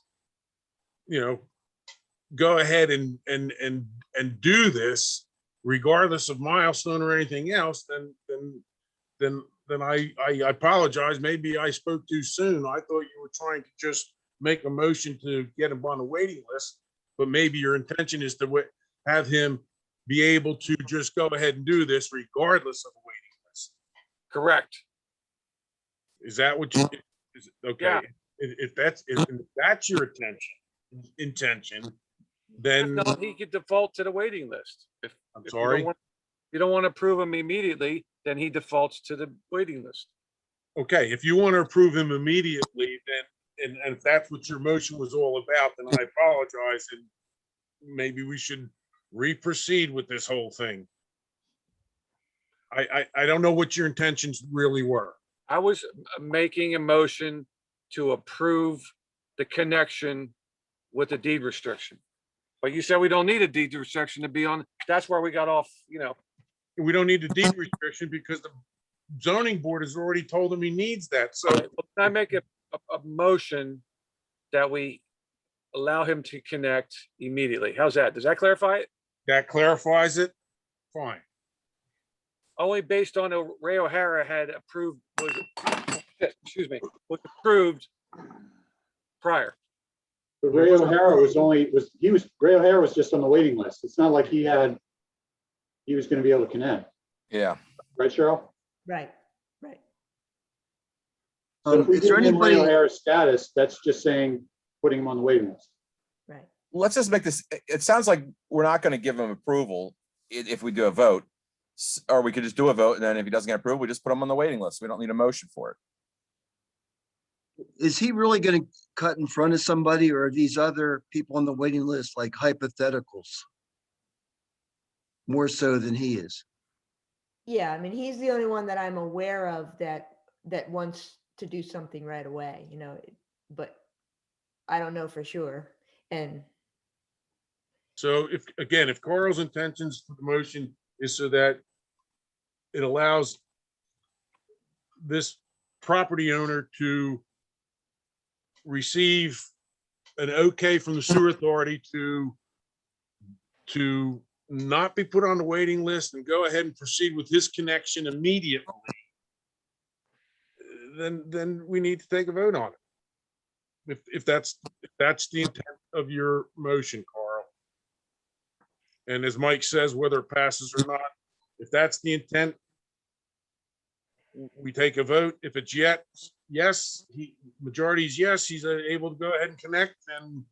go ahead and do this regardless of milestone or anything else, then I apologize. Maybe I spoke too soon. I thought you were trying to just make a motion to get him on the waiting list, but maybe your intention is to have him be able to just go ahead and do this regardless of the waiting list. Correct. Is that what you, is, okay? Yeah. If that's your intention, If then not, he could default to the waiting list. If I'm you sorry. don't want to approve him immediately, then he defaults to the waiting list. Okay, if you want to approve him immediately, then and if that's what your motion was all about, then I apologize, and maybe we should re-proceed with this whole thing. I don't know what your intentions really were. I was making a motion to approve the connection with the deed restriction. But you said we don't need a deed restriction to be on, that's where we got off, We don't need a deed restriction because the zoning board has already told him he needs that, so. Can I make a motion that we allow him to connect immediately? How's that? Does that clarify it? That clarifies it? Fine. Only based on Ray O'Hara had approved, excuse me, was approved prior. But Ray O'Hara Ray O'Hara was just on the waiting list. It's not like he was gonna be able to connect, Yeah. right, Cheryl? Right, right. So if we Is there give him Ray anybody, O'Hara's status, that's just saying, putting him on the waiting list. Right. Let's just make this, it sounds like we're not gonna give him approval if we do a vote. Or we could just do a vote, and then if he doesn't get approved, we just put him on the waiting list. We don't need a motion for it. is he really gonna cut in front of somebody, or are these other people on the waiting list like hypotheticals? More so than he is. Yeah, I mean, he's the only one that I'm aware of that wants to do something right away, but I don't know for sure. And So if Carl's intentions for the motion is so that it allows this property owner to receive an okay from the sewer authority to not be put on the waiting list and go ahead and proceed with his connection immediately, then we need to take a vote on it. If that's the intent of your motion, Carl. And as Mike says, whether it passes or not, if that's the intent, we take a vote. If it's yes, majority is yes, he's able to go ahead and connect, and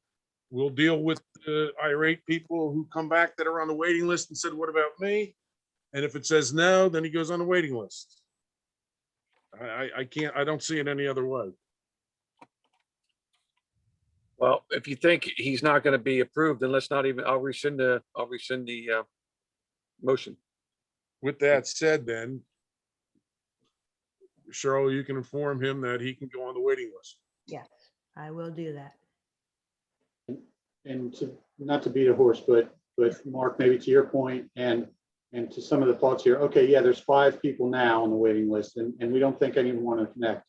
we'll deal with the irate people who come back that are on the waiting list and said, what about me? And if it says no, then he goes on the waiting list. I don't see it any other way. Well, if you think he's not going to be approved, then let's not even, I'll rescind the motion. With that said, then, Cheryl, you can inform him that he can go on the waiting list. yes, I will do that. And not to beat a horse, but Mark, maybe to your point and to some of the thoughts here, okay, yeah, there's 5 people now on the waiting list, and we don't think anyone want to connect.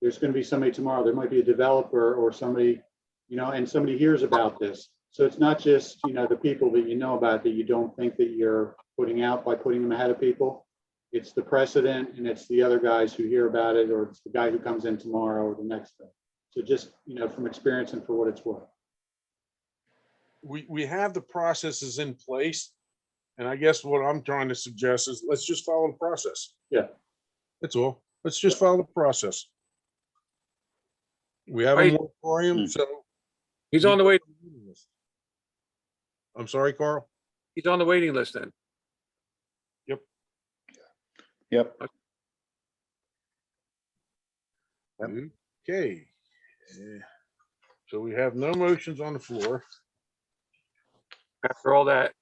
There's going to be somebody tomorrow. There might be a developer or somebody, and somebody hears about this. So it's not just, the people that you know about that you don't think that you're putting out by putting them ahead of people. It's the precedent, and it's the other guys who hear about it, or it's the guy who comes in tomorrow or the next day. So just, from experience and for what it's worth. We have the processes in place. And I guess what I'm trying to suggest is let's just follow the process. Yeah. That's all. Let's just follow the process. We have a Right. moratorium, so. He's on the wait, I'm sorry, Carl. he's on the waiting list then. Yep. Okay. So we have no motions on the floor. After all that,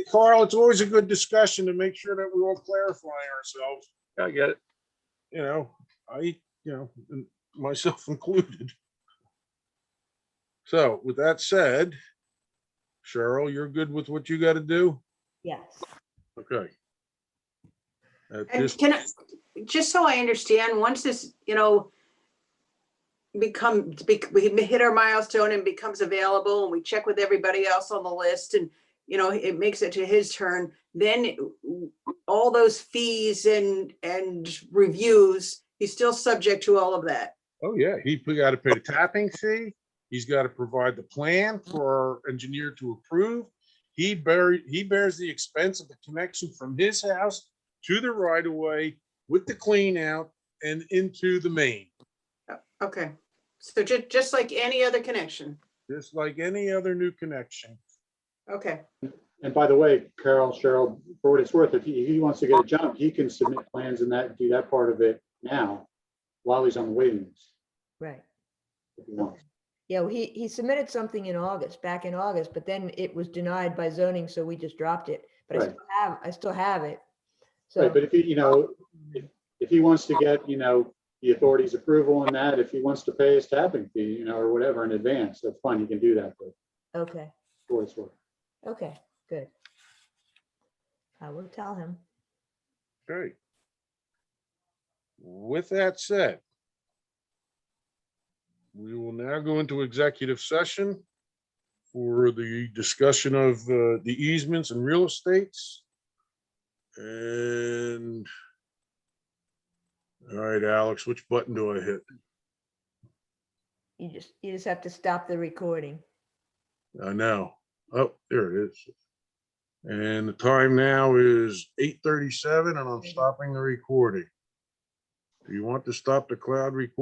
Carl, it's always a good discussion to make sure that we're all clarifying ourselves. I get it. And myself included. So with that said, Cheryl, you're good with what you got to do? Yes. Okay. At And this, just so I understand, once this, we hit our milestone and becomes available, and we check with everybody else on the list, and, it makes it to his turn, then all those fees and reviews, he's still subject to all of that. oh yeah, he got to pay the tapping fee. He's got to provide the plan for our engineer to approve. He bears the expense of the connection from his house to the right of way with the clean out and into the main, Okay, so just like any other connection. just like any other new connection. Okay, And by the way, Carol, Cheryl, for what it's worth, if he wants to get a jump, he can submit plans and do that part of it now while he's on the waiting list. Right. if he wants. Yeah, well, he submitted something in August, back in August, but then it was denied by zoning, so we just dropped it. But Right. I still have it. Right, So, but if he, if he wants to get, the authority's approval on that, if he wants to pay his tapping fee, or whatever in advance, that's fine, he can do that, but okay, for what it's worth. okay, good. I will tell him. Okay. With that said, we will now go into executive session for the discussion of the easements and real estates. And all right, Alex, which button do I hit? You just have to stop the recording. I know. Oh, there it is. And the time now is 8:37 and I'm stopping the recording. Do you want to stop the cloud recording?